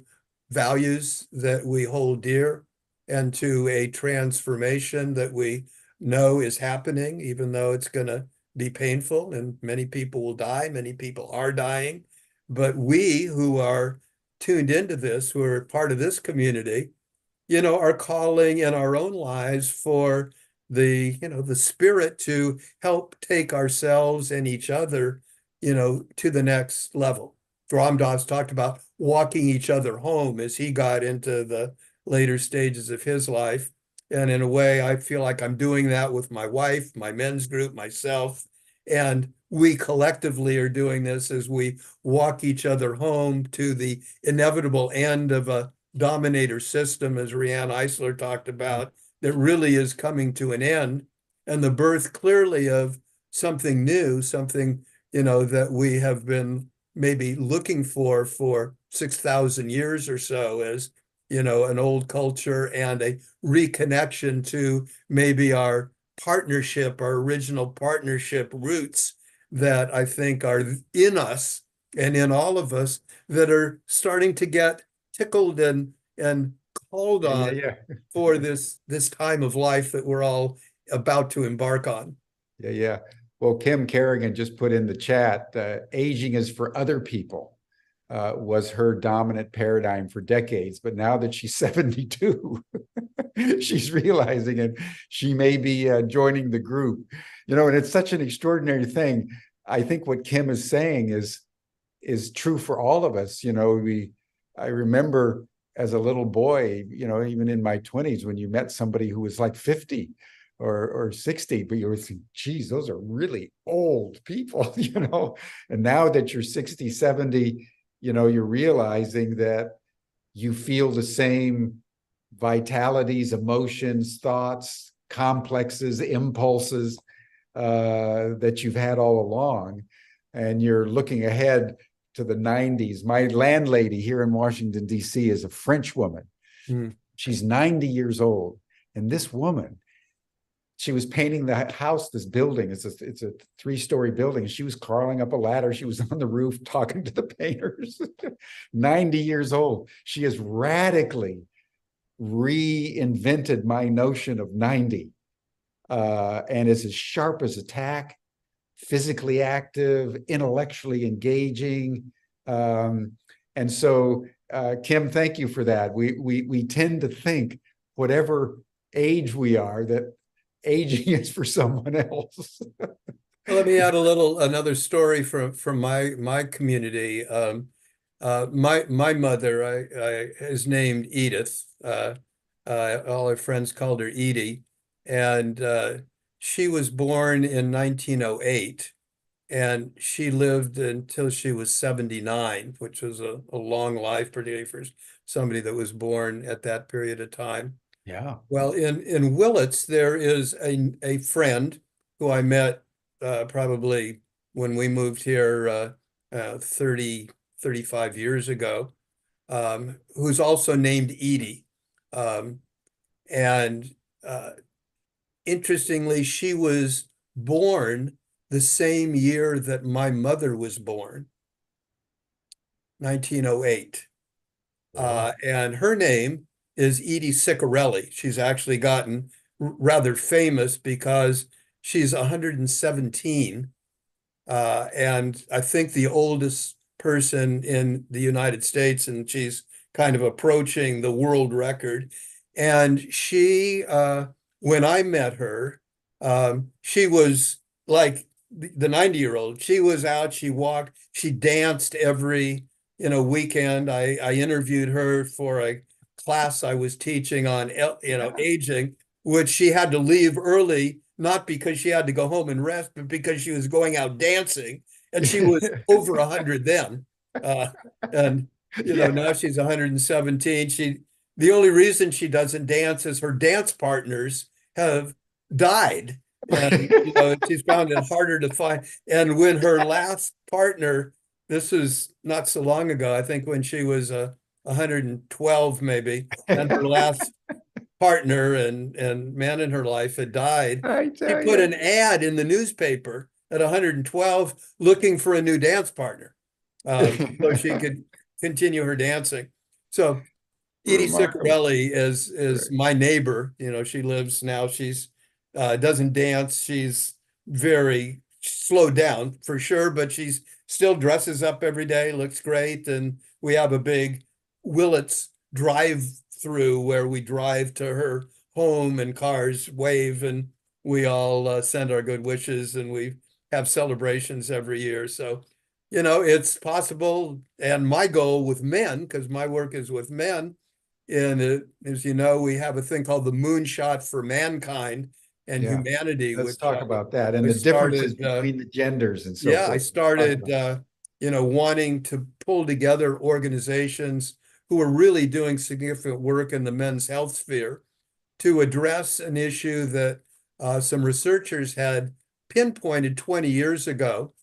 values that we hold dear and to a transformation that we know is happening, even though it's going to be painful and many people will die, many people are dying. But we who are tuned into this, who are part of this community, are calling in our own lives for the spirit to help take ourselves and each other, to the next level. Ram Dass talked about walking each other home as he got into the later stages of his life. And in a way, I feel like I'm doing that with my wife, my men's group, myself. And we collectively are doing this as we walk each other home to the inevitable end of a dominator system, as Rianne Eisler talked about, that really is coming to an end, and the birth clearly of something new, something, that we have been maybe looking for 6,000 years or so, as, an old culture and a reconnection to maybe our partnership, our original partnership roots that I think are in us and in all of us that are starting to get tickled and called Yeah, on yeah, for this time of life that we're all about to embark on. yeah, yeah. Well, Kim Kerrigan just put in the chat, aging is for other people, was her dominant paradigm for decades. But now that she's 72, she's realizing it. She may be joining the group, and it's such an extraordinary thing. I think what Kim is saying is true for all of us. I remember as a little boy, even in my 20s, when you met somebody who was like 50 or 60, but you were thinking, geez, those are really old people, And now that you're 60, 70, you're realizing that you feel the same vitalities, emotions, thoughts, complexes, impulses that you've had all along. And you're looking ahead to the 90s. My landlady here in Washington, D.C. is a French woman. Mm. She's 90 years old. And this woman, she was painting the house, this building. It's a 3-story building. She was crawling up a ladder. She was on the roof talking to the painters. 90 years old. She has radically reinvented my notion of 90 and is as sharp as a tack, physically active, intellectually engaging. And so, Kim, thank you for that. We tend to think whatever age we are, that aging is for someone else. Well, let me add another story from my community. My mother is named Edith. All her friends called her Edie, and she was born in 1908, and she lived until she was 79, which was a long life, particularly for somebody that was born at that period of time. Yeah. Well, in Willits, there is a friend who I met probably when we moved here 35 years ago, who's also named Edie. And interestingly, she was born the same year that my mother was born, 1908. Wow. And her name is Edie Ciccarelli. She's actually gotten rather famous because she's 117. And I think the oldest person in the United States, and she's kind of approaching the world record. And she, when I met her, she was like the 90-year-old. She was out, she walked, she danced every, weekend. I interviewed her for a class I was teaching on, aging, which she had to leave early, not because she had to go home and rest, but because she was going out dancing, and she was over 100 then. And Yeah. now she's 117. The only reason she doesn't dance is her dance partners have died. And she's found it harder to find. And when her last partner, this was not so long ago, I think when she was 112 maybe, and her last partner and man in her life had died. I She tell put you. an ad in the newspaper at 112 looking for a new dance partner, so she could continue her dancing. So Edie Remarkable. Ciccarelli is Right. my neighbor. You know, she lives now. She's doesn't dance. She's very slowed down for sure, but she's still dresses up every day, looks great. And we have a big Willits drive through where we drive to her home and cars wave and we all send our good wishes and we have celebrations every year. So, you know, it's possible. And my goal with men, because my work is with men, and as you know, we have a thing called the Moonshot for Mankind and Yeah. Humanity, Let's which talk about that and I the differences started. between the genders and so Yeah, I forth. Talk started, about you know, wanting to pull together organizations who are really doing significant work in the men's health sphere to address an issue that some researchers had pinpointed 20 years ago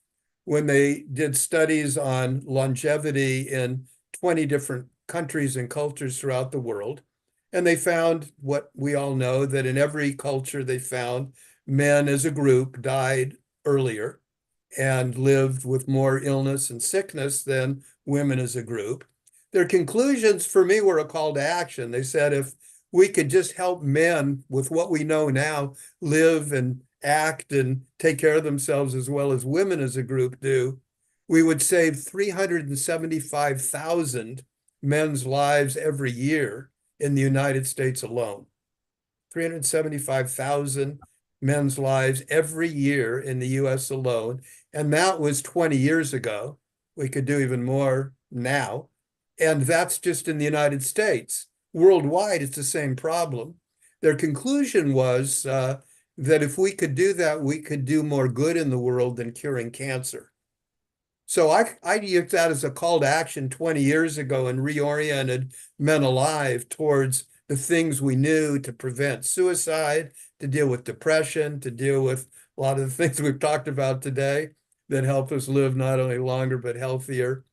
when they did studies on longevity in 20 different countries and cultures throughout the world. And they found what we all know, that in every culture they found men as a group died earlier and lived with more illness and sickness than women as a group. Their conclusions for me were a call to action. They said if we could just help men with what we know now live and act and take care of themselves as well as women as a group do, we would save 375,000 men's lives every year in the United States alone. 375,000 men's lives every year in the US alone. And that was 20 years ago. We could do even more now. And that's just in the United States. Worldwide, it's the same problem. Their conclusion was that if we could do that, we could do more good in the world than curing cancer. So I used that as a call to action 20 years ago and reoriented Men Alive towards the things we knew to prevent suicide, to deal with depression, to deal with a lot of the things we've talked about today that help us live not only longer, but healthier.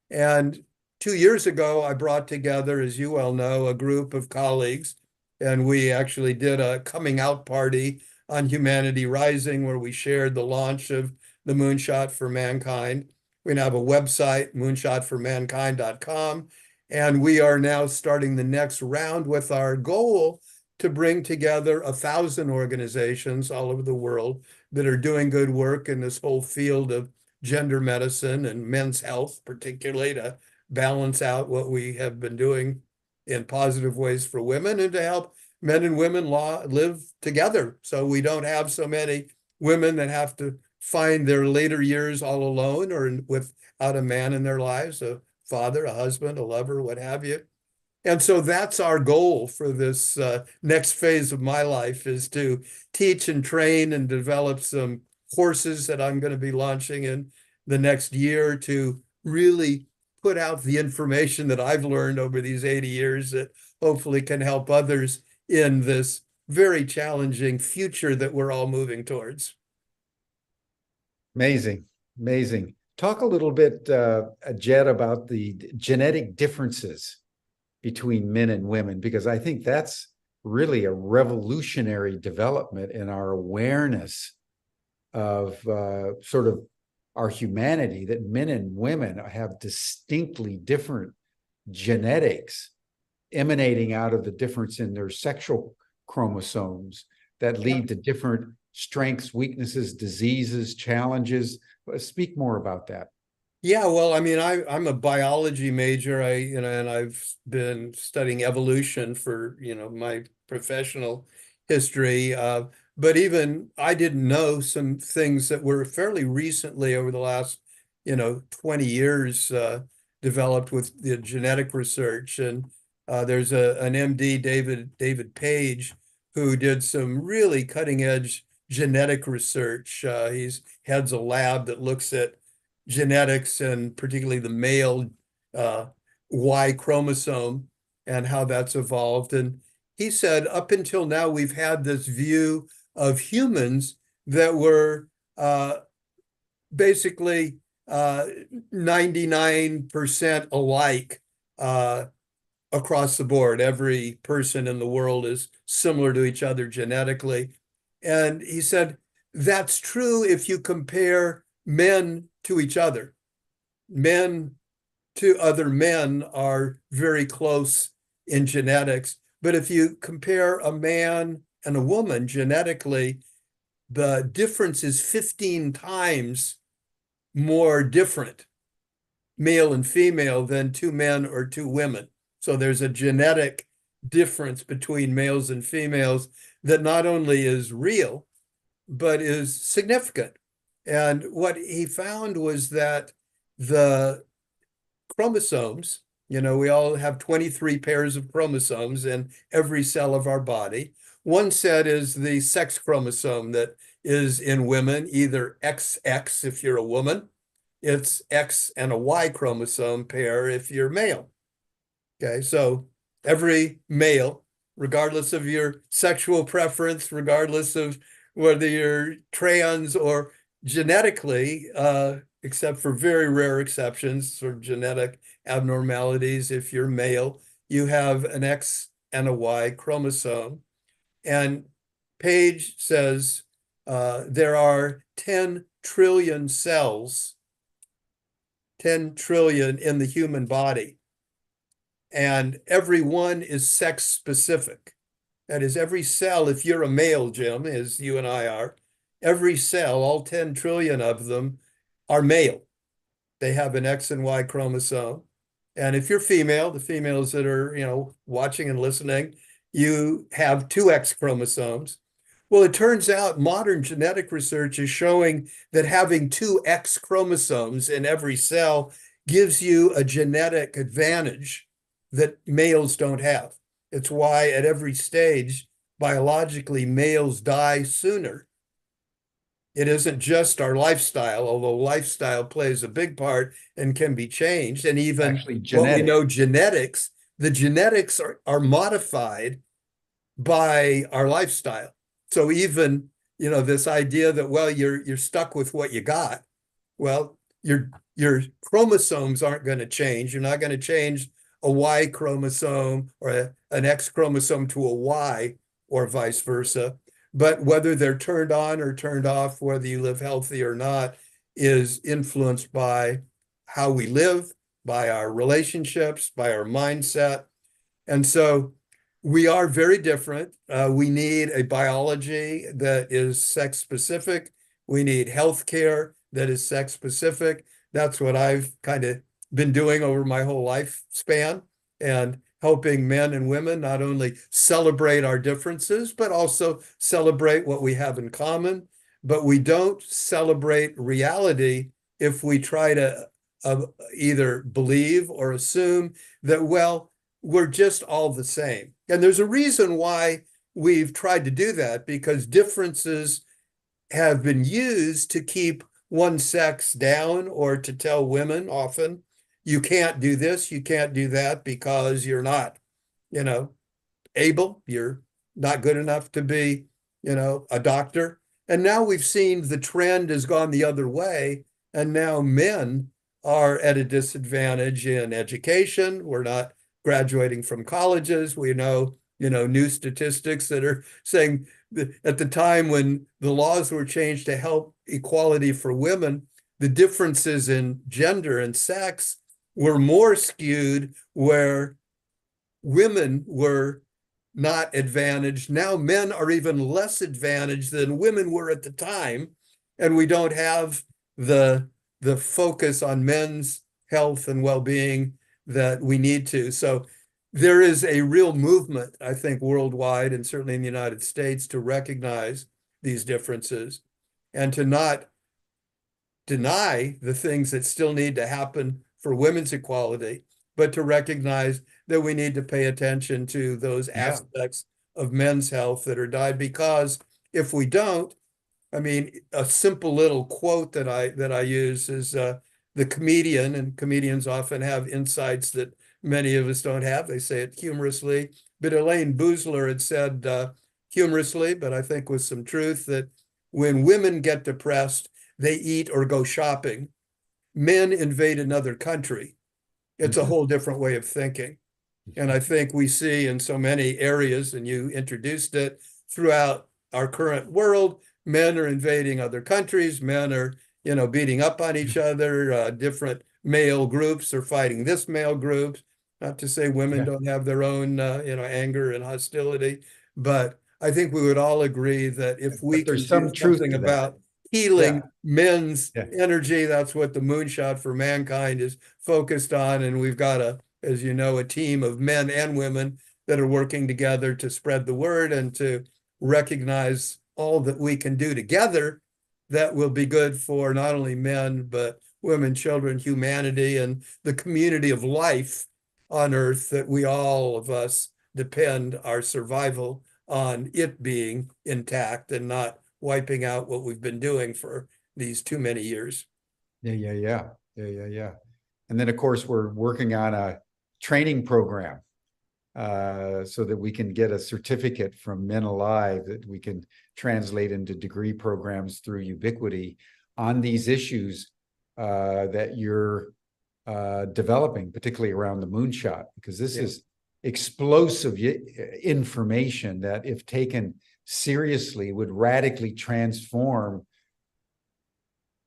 And 2 years ago, I brought together, as you well know, a group of colleagues, and we actually did a coming out party on Humanity Rising where we shared the launch of the Moonshot for Mankind. We now have a website, moonshotformankind.com, and we are now starting the next round with our goal to bring together 1,000 organizations all over the world that are doing good work in this whole field of gender medicine and men's health, particularly to balance out what we have been doing in positive ways for women and to help men and women live together. So we don't have so many women that have to find their later years all alone or without a man in their lives, a father, a husband, a lover, what have you. And so that's our goal for this next phase of my life, is to teach and train and develop some courses that I'm going to be launching in the next year to really put out the information that I've learned over these 80 years that hopefully can help others in this very challenging future that we're all moving towards. Amazing, amazing. Talk a little bit, Jed, about the genetic differences between men and women, because I think that's really a revolutionary development in our awareness of sort of our humanity, that men and women have distinctly different genetics emanating out of the difference in their sexual chromosomes that lead to different strengths, weaknesses, diseases, challenges. Speak more about that. Yeah, well, I mean, I'm a biology major. And I've been studying evolution for, my professional history. But even I didn't know some things that were fairly recently over the last, 20 years developed with the genetic research. And there's an MD, David Page, who did some really cutting edge genetic research. He's heads a lab that looks at genetics and particularly the male uh, Y chromosome and how that's evolved. And he said, up until now, we've had this view of humans that were basically 99% alike across the board. Every person in the world is similar to each other genetically. And he said, that's true if you compare men to each other. Men to other men are very close in genetics. But if you compare a man and a woman genetically, the difference is 15 times more different, male and female, than two men or two women. So there's a genetic difference between males and females that not only is real, but is significant. And what he found was that the chromosomes, we all have 23 pairs of chromosomes in every cell of our body. One set is the sex chromosome that is in women, either XX if you're a woman, it's X and a Y chromosome pair if you're male. Okay, so every male, regardless of your sexual preference, regardless of whether you're trans or genetically, except for very rare exceptions, sort of genetic abnormalities, if you're male, you have an X and a Y chromosome. And Page says there are 10 trillion cells, 10 trillion in the human body. And every one is sex specific. That is, every cell, if you're a male, Jim, as you and I are, every cell, all 10 trillion of them, are male. They have an X and Y chromosome. And if you're female, the females that are, watching and listening, you have two X chromosomes. Well, it turns out modern genetic research is showing that having two X chromosomes in every cell gives you a genetic advantage that males don't have. It's why at every stage, biologically, males die sooner. It isn't just our lifestyle, although lifestyle plays a big part and can be changed. And even what we know genetics, the genetics are modified by our lifestyle. So even, this idea that, well, you're stuck with what you got. Well, your chromosomes aren't going to change. You're not going to change a Y chromosome or an X chromosome to a Y or vice versa. But whether they're turned on or turned off, whether you live healthy or not, is influenced by how we live, by our relationships, by our mindset. And so we are very different. We need a biology that is sex specific. We need healthcare that is sex specific. That's what I've kind of been doing over my whole lifespan, and helping men and women not only celebrate our differences, but also celebrate what we have in common. But we don't celebrate reality if we try to either believe or assume that, well, we're just all the same. And there's a reason why we've tried to do that, because differences have been used to keep one sex down, or to tell women often, you can't do this, you can't do that because you're not, able, you're not good enough to be, a doctor. And now we've seen the trend has gone the other way. And now men are at a disadvantage in education. We're not graduating from colleges. We know, new statistics that are saying that at the time when the laws were changed to help equality for women, the differences in gender and sex were more skewed, where women were not advantaged. Now men are even less advantaged than women were at the time. And we don't have the focus on men's health and well-being that we need to. So there is a real movement, I think, worldwide, and certainly in the United States, to recognize these differences and to not deny the things that still need to happen for women's equality, but to recognize that we need to pay attention to those aspects of men's health that are died. Because if we don't, I mean, a simple little quote that I use is the comedian, and comedians often have insights that many of us don't have. They say it humorously, but Elaine Boozler had said humorously, but I think with some truth, that when women get depressed, they eat or go shopping. Men invade another country. It's a whole different way of thinking. And I think we see in so many areas, and you introduced it, throughout our current world, men are invading other countries, men are, beating up on each other, different male groups are fighting this male group. Not to say women Yeah. don't have their own, anger and hostility, but I think we would all agree that if we But can there's do some truth something to that. about healing Yeah. men's Yeah. energy, that's what the moonshot for mankind is focused on. And we've got as you know, a team of men and women that are working together to spread the word and to recognize all that we can do together that will be good for not only men, but women, children, humanity, and the community of life on Earth that we all of us depend our survival on it being intact and not wiping out what we've been doing for these too many years. Yeah. And then, of course, we're working on a training program so that we can get a certificate from Men Alive that we can translate into degree programs through Ubiquity on these issues that you're developing, particularly around the moonshot, because this is explosive information that, if taken seriously, would radically transform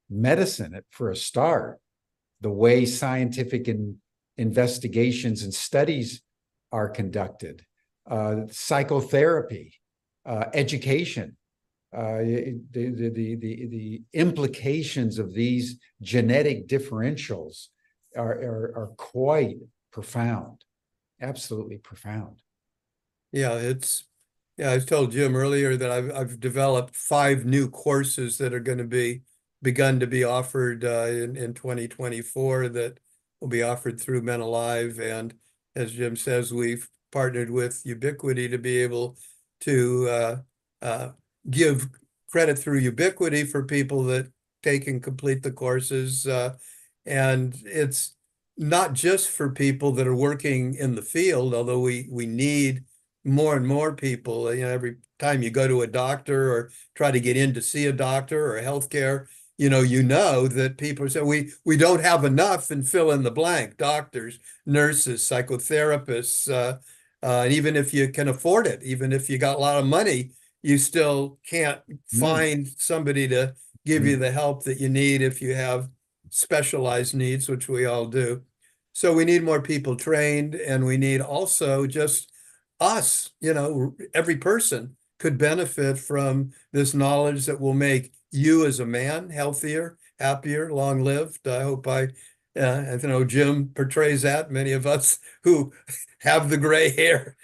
medicine for a start, the way scientific investigations and studies are conducted, psychotherapy, education, the implications of these genetic differentials are quite profound, absolutely profound. Yeah, I told Jim earlier that I've developed 5 new courses that are going to be begun to be offered in 2024 that will be offered through Men Alive. And as Jim says, we've partnered with Ubiquity to be able to give credit through Ubiquity for people that take and complete the courses. And it's not just for people that are working in the field, although we need more and more people. Every time you go to a doctor or try to get in to see a doctor or healthcare, that people say we don't have enough, and fill in the blank: doctors, nurses, psychotherapists, and even if you can afford it, even if you got a lot of money, you still can't find somebody to give you the help that you need if you have specialized needs, which we all do. So we need more people trained, and we need also just us, every person could benefit from this knowledge that will make you as a man healthier, happier, long-lived. I hope Jim portrays that. Many of us who have the gray hair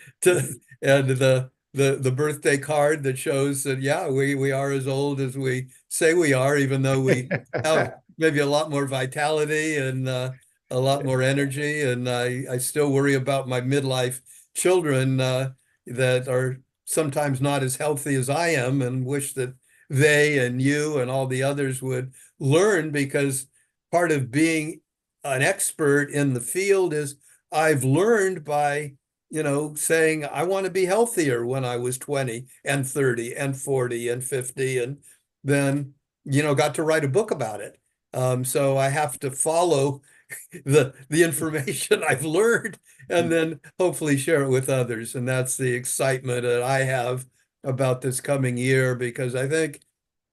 and the birthday card that shows that, yeah, we are as old as we say we are, even though we have maybe a lot more vitality and a lot more energy. And I still worry about my midlife children that are sometimes not as healthy as I am, and wish that they and you and all the others would learn, because part of being an expert in the field is I've learned by, saying I want to be healthier when I was 20 and 30 and 40 and 50, and then, got to write a book about it. So I have to follow the information I've learned and then hopefully share it with others. And that's the excitement that I have about this coming year, because I think,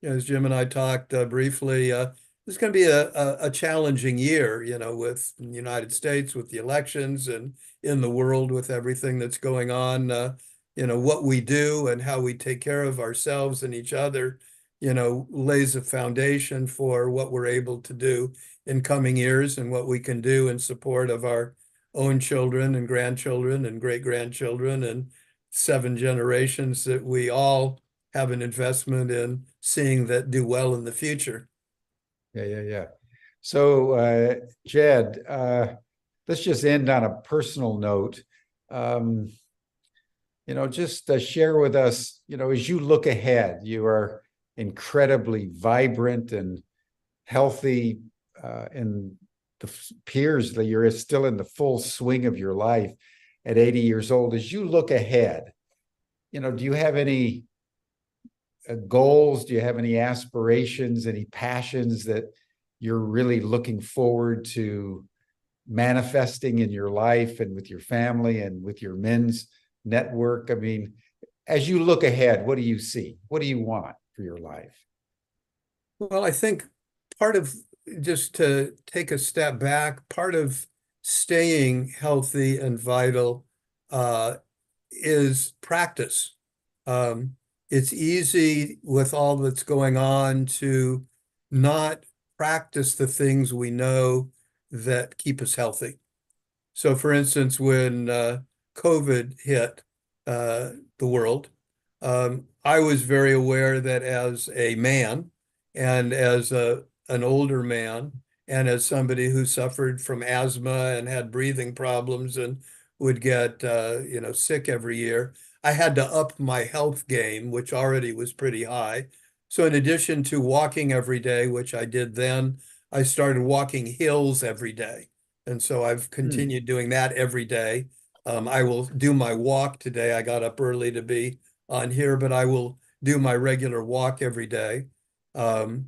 as Jim and I talked briefly, it's going to be a challenging year, with the United States, with the elections, and in the world with everything that's going on. What we do and how we take care of ourselves and each other, lays a foundation for what we're able to do in coming years, and what we can do in support of our own children and grandchildren and great-grandchildren and 7 generations that we all have an investment in seeing that do well in the future. Yeah. So, Jed, let's just end on a personal note. Just share with us, as you look ahead, you are incredibly vibrant and healthy, and the appears that you're still in the full swing of your life at 80 years old. As you look ahead, do you have any goals? Do you have any aspirations, any passions that you're really looking forward to manifesting in your life and with your family and with your men's network? I mean, as you look ahead, what do you see? What do you want for your life? Well, I think part of, just to take a step back, part of staying healthy and vital is practice. Um, it's easy with all that's going on to not practice the things we know that keep us healthy. So, for instance, when COVID hit the world, I was very aware that as a man and as an older man and as somebody who suffered from asthma and had breathing problems and would get sick every year, I had to up my health game, which already was pretty high. So in addition to walking every day, which I did then, I started walking hills every day. And so I've continued doing that every day. I will do my walk today. I got up early to be on here, but I will do my regular walk every day, um,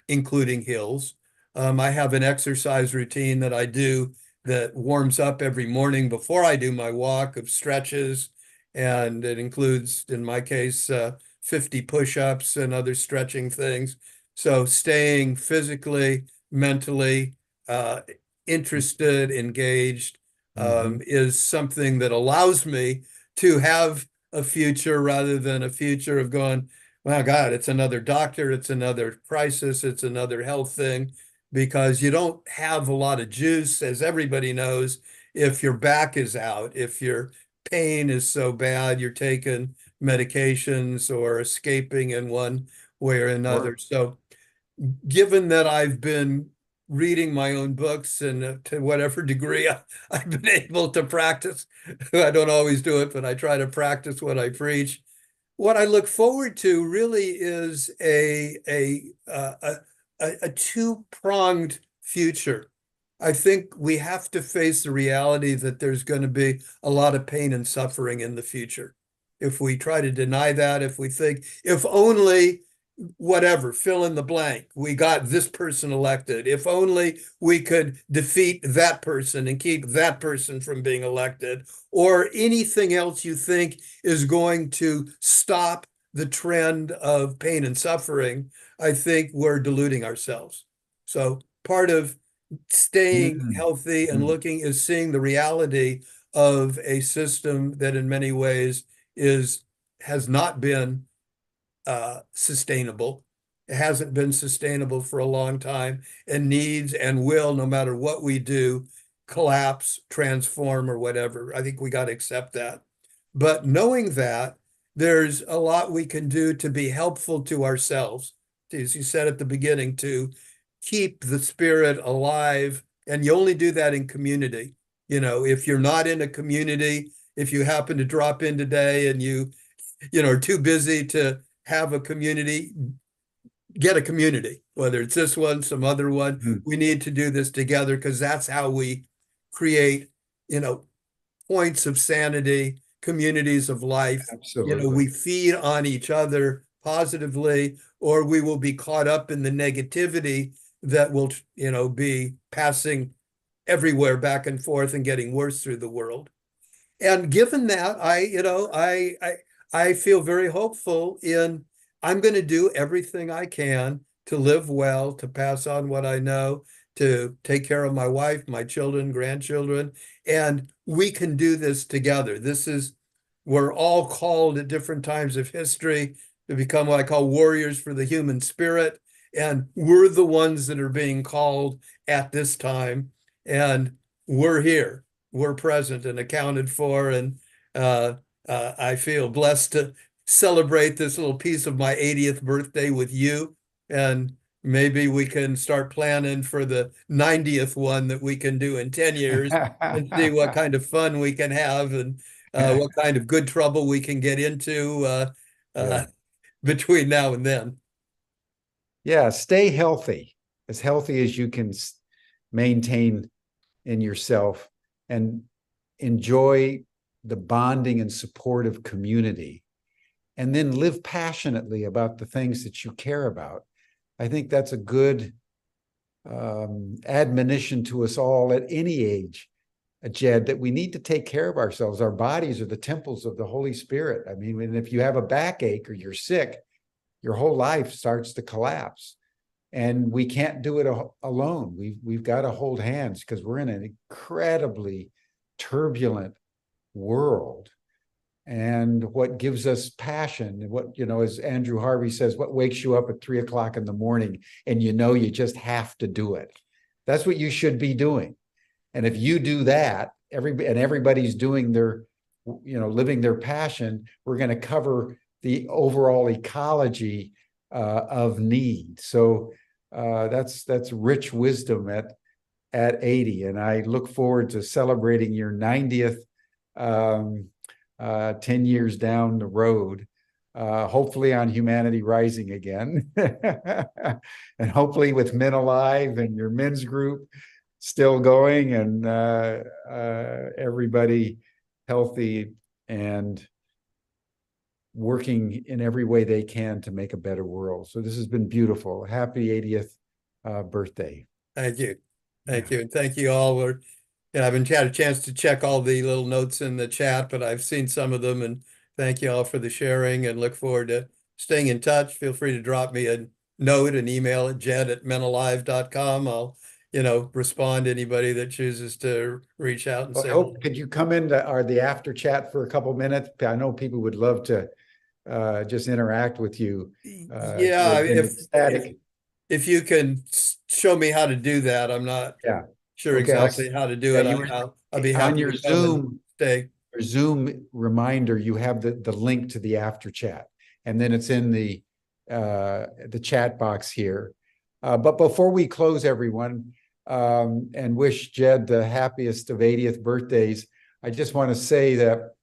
including hills. I have an exercise routine that I do that warms up every morning before I do my walk, of stretches. And it includes, in my case, 50 push-ups and other stretching things. So staying physically, mentally, interested, engaged, is something that allows me to have a future rather than a future of going, well, God, it's another doctor, it's another crisis, it's another health thing, because you don't have a lot of juice, as everybody knows, if your back is out, if your pain is so bad, you're taking medications or escaping in one way or another. Sure. So given that I've been reading my own books and to whatever degree I've been able to practice, I don't always do it, but I try to practice what I preach. What I look forward to really is a two-pronged future. I think we have to face the reality that there's going to be a lot of pain and suffering in the future. If we try to deny that, if we think, if only whatever, fill in the blank, we got this person elected, if only we could defeat that person and keep that person from being elected, or anything else you think is going to stop the trend of pain and suffering, I think we're deluding ourselves. So part of staying Mm. healthy and Mm. looking is seeing the reality of a system that in many ways has not been sustainable. It hasn't been sustainable for a long time and needs and will, no matter what we do, collapse, transform, or whatever. I think we got to accept that. But knowing that, there's a lot we can do to be helpful to ourselves, as you said at the beginning, to keep the spirit alive. And you only do that in community. If you're not in a community, if you happen to drop in today and you are too busy to have a community, get a community, whether it's this one, some other one. Mm. We need to do this together, because that's how we create, points of sanity, communities of life. We Absolutely. feed on each other positively, or we will be caught up in the negativity that will, be passing everywhere back and forth and getting worse through the world. And given that, I feel very hopeful in, I'm going to do everything I can to live well, to pass on what I know, to take care of my wife, my children, grandchildren, and we can do this together. We're all called at different times of history to become what I call warriors for the human spirit, and we're the ones that are being called at this time, and we're here, we're present and accounted for, and I feel blessed to celebrate this little piece of my 80th birthday with you. And maybe we can start planning for the 90th one that we can do in 10 years and see what kind of fun we can have, and what kind of good trouble we can get into Yeah. between now and then. Yeah. Stay healthy as you can maintain in yourself, and enjoy the bonding and support of community, and then live passionately about the things that you care about. I think that's a good admonition to us all at any age, Jed, that we need to take care of ourselves. Our bodies are the temples of the Holy Spirit. I mean, and if you have a backache or you're sick, your whole life starts to collapse. And we can't do it alone. We've got to hold hands because we're in an incredibly turbulent world. And what gives us passion, and what, as Andrew Harvey says, what wakes you up at 3 o'clock in the morning and you just have to do it. That's what you should be doing. And if you do that, everybody's doing their, living their passion, we're going to cover the overall ecology of need. So that's rich wisdom at 80. And I look forward to celebrating your 90th 10 years down the road, hopefully on Humanity Rising again, and hopefully with Men Alive and your men's group still going, and everybody healthy and working in every way they can to make a better world. So this has been beautiful. Happy 80th birthday. Thank you. Thank you. And thank you all. I haven't had a chance to check all the little notes in the chat, but I've seen some of them, and thank you all for the sharing, and look forward to staying in touch. Feel free to drop me a note, an email at jed@menalive.com. I'll, respond to anybody that chooses to reach out and say. I hope, could you come into the after chat for a couple minutes? I know people would love to just interact with you. Yeah, if you can show me how to do that, I'm not sure exactly how to do it. I'll be happy on your to come and your Zoom reminder. You have the link to the after chat, and then it's in the chat box here. But before we close, everyone, and wish Jed the happiest of 80th birthdays, I just want to say that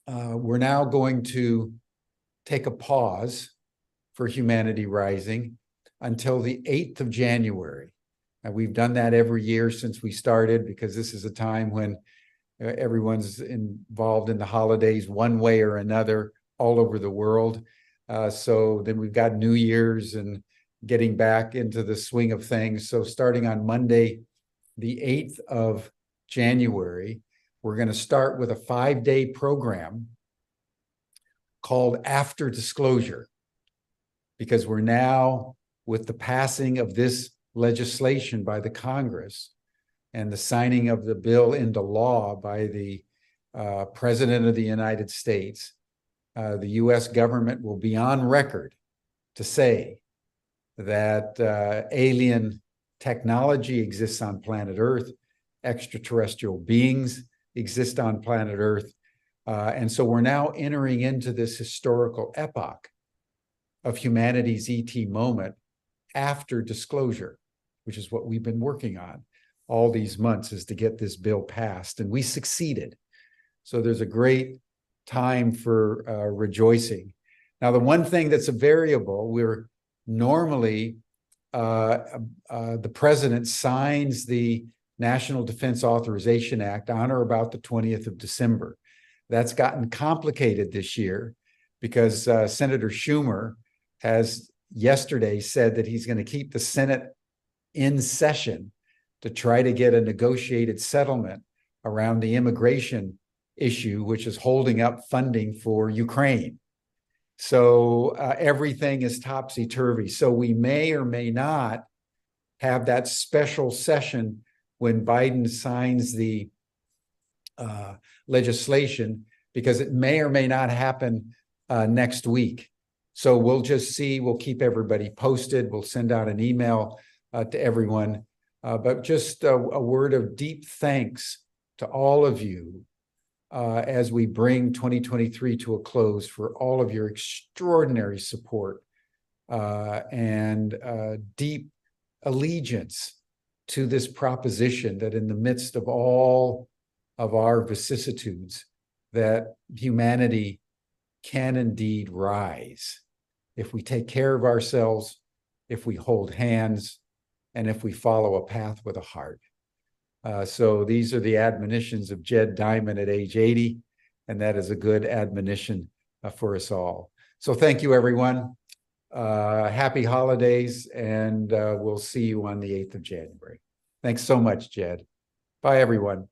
we're now going to take a pause for Humanity Rising until the 8th of January. And we've done that every year since we started, because this is a time when everyone's involved in the holidays one way or another all over the world. So then we've got New Year's and getting back into the swing of things. So starting on Monday, the 8th of January, we're going to start with a 5-day program called After Disclosure, because we're now, with the passing of this legislation by the Congress and the signing of the bill into law by the President of the United States, the U.S. government will be on record to say that alien technology exists on planet Earth, extraterrestrial beings exist on planet Earth. And so we're now entering into this historical epoch of humanity's ET moment after disclosure, which is what we've been working on all these months, is to get this bill passed, and we succeeded. So there's a great time for rejoicing. Now, the one thing that's a variable, we're normally, the president signs the National Defense Authorization Act on or about the 20th of December. That's gotten complicated this year because Senator Schumer has yesterday said that he's going to keep the Senate in session to try to get a negotiated settlement around the immigration issue, which is holding up funding for Ukraine. So everything is topsy-turvy. So we may or may not have that special session when Biden signs the legislation, because it may or may not happen next week. So we'll just see. We'll keep everybody posted. We'll send out an email to everyone. But just a word of deep thanks to all of you as we bring 2023 to a close, for all of your extraordinary support and deep allegiance to this proposition that in the midst of all of our vicissitudes, that humanity can indeed rise if we take care of ourselves, if we hold hands, and if we follow a path with a heart. So these are the admonitions of Jed Diamond at age 80, and that is a good admonition for us all. So thank you, everyone. happy holidays, and we'll see you on the 8th of January. Thanks so much, Jed. Bye, everyone.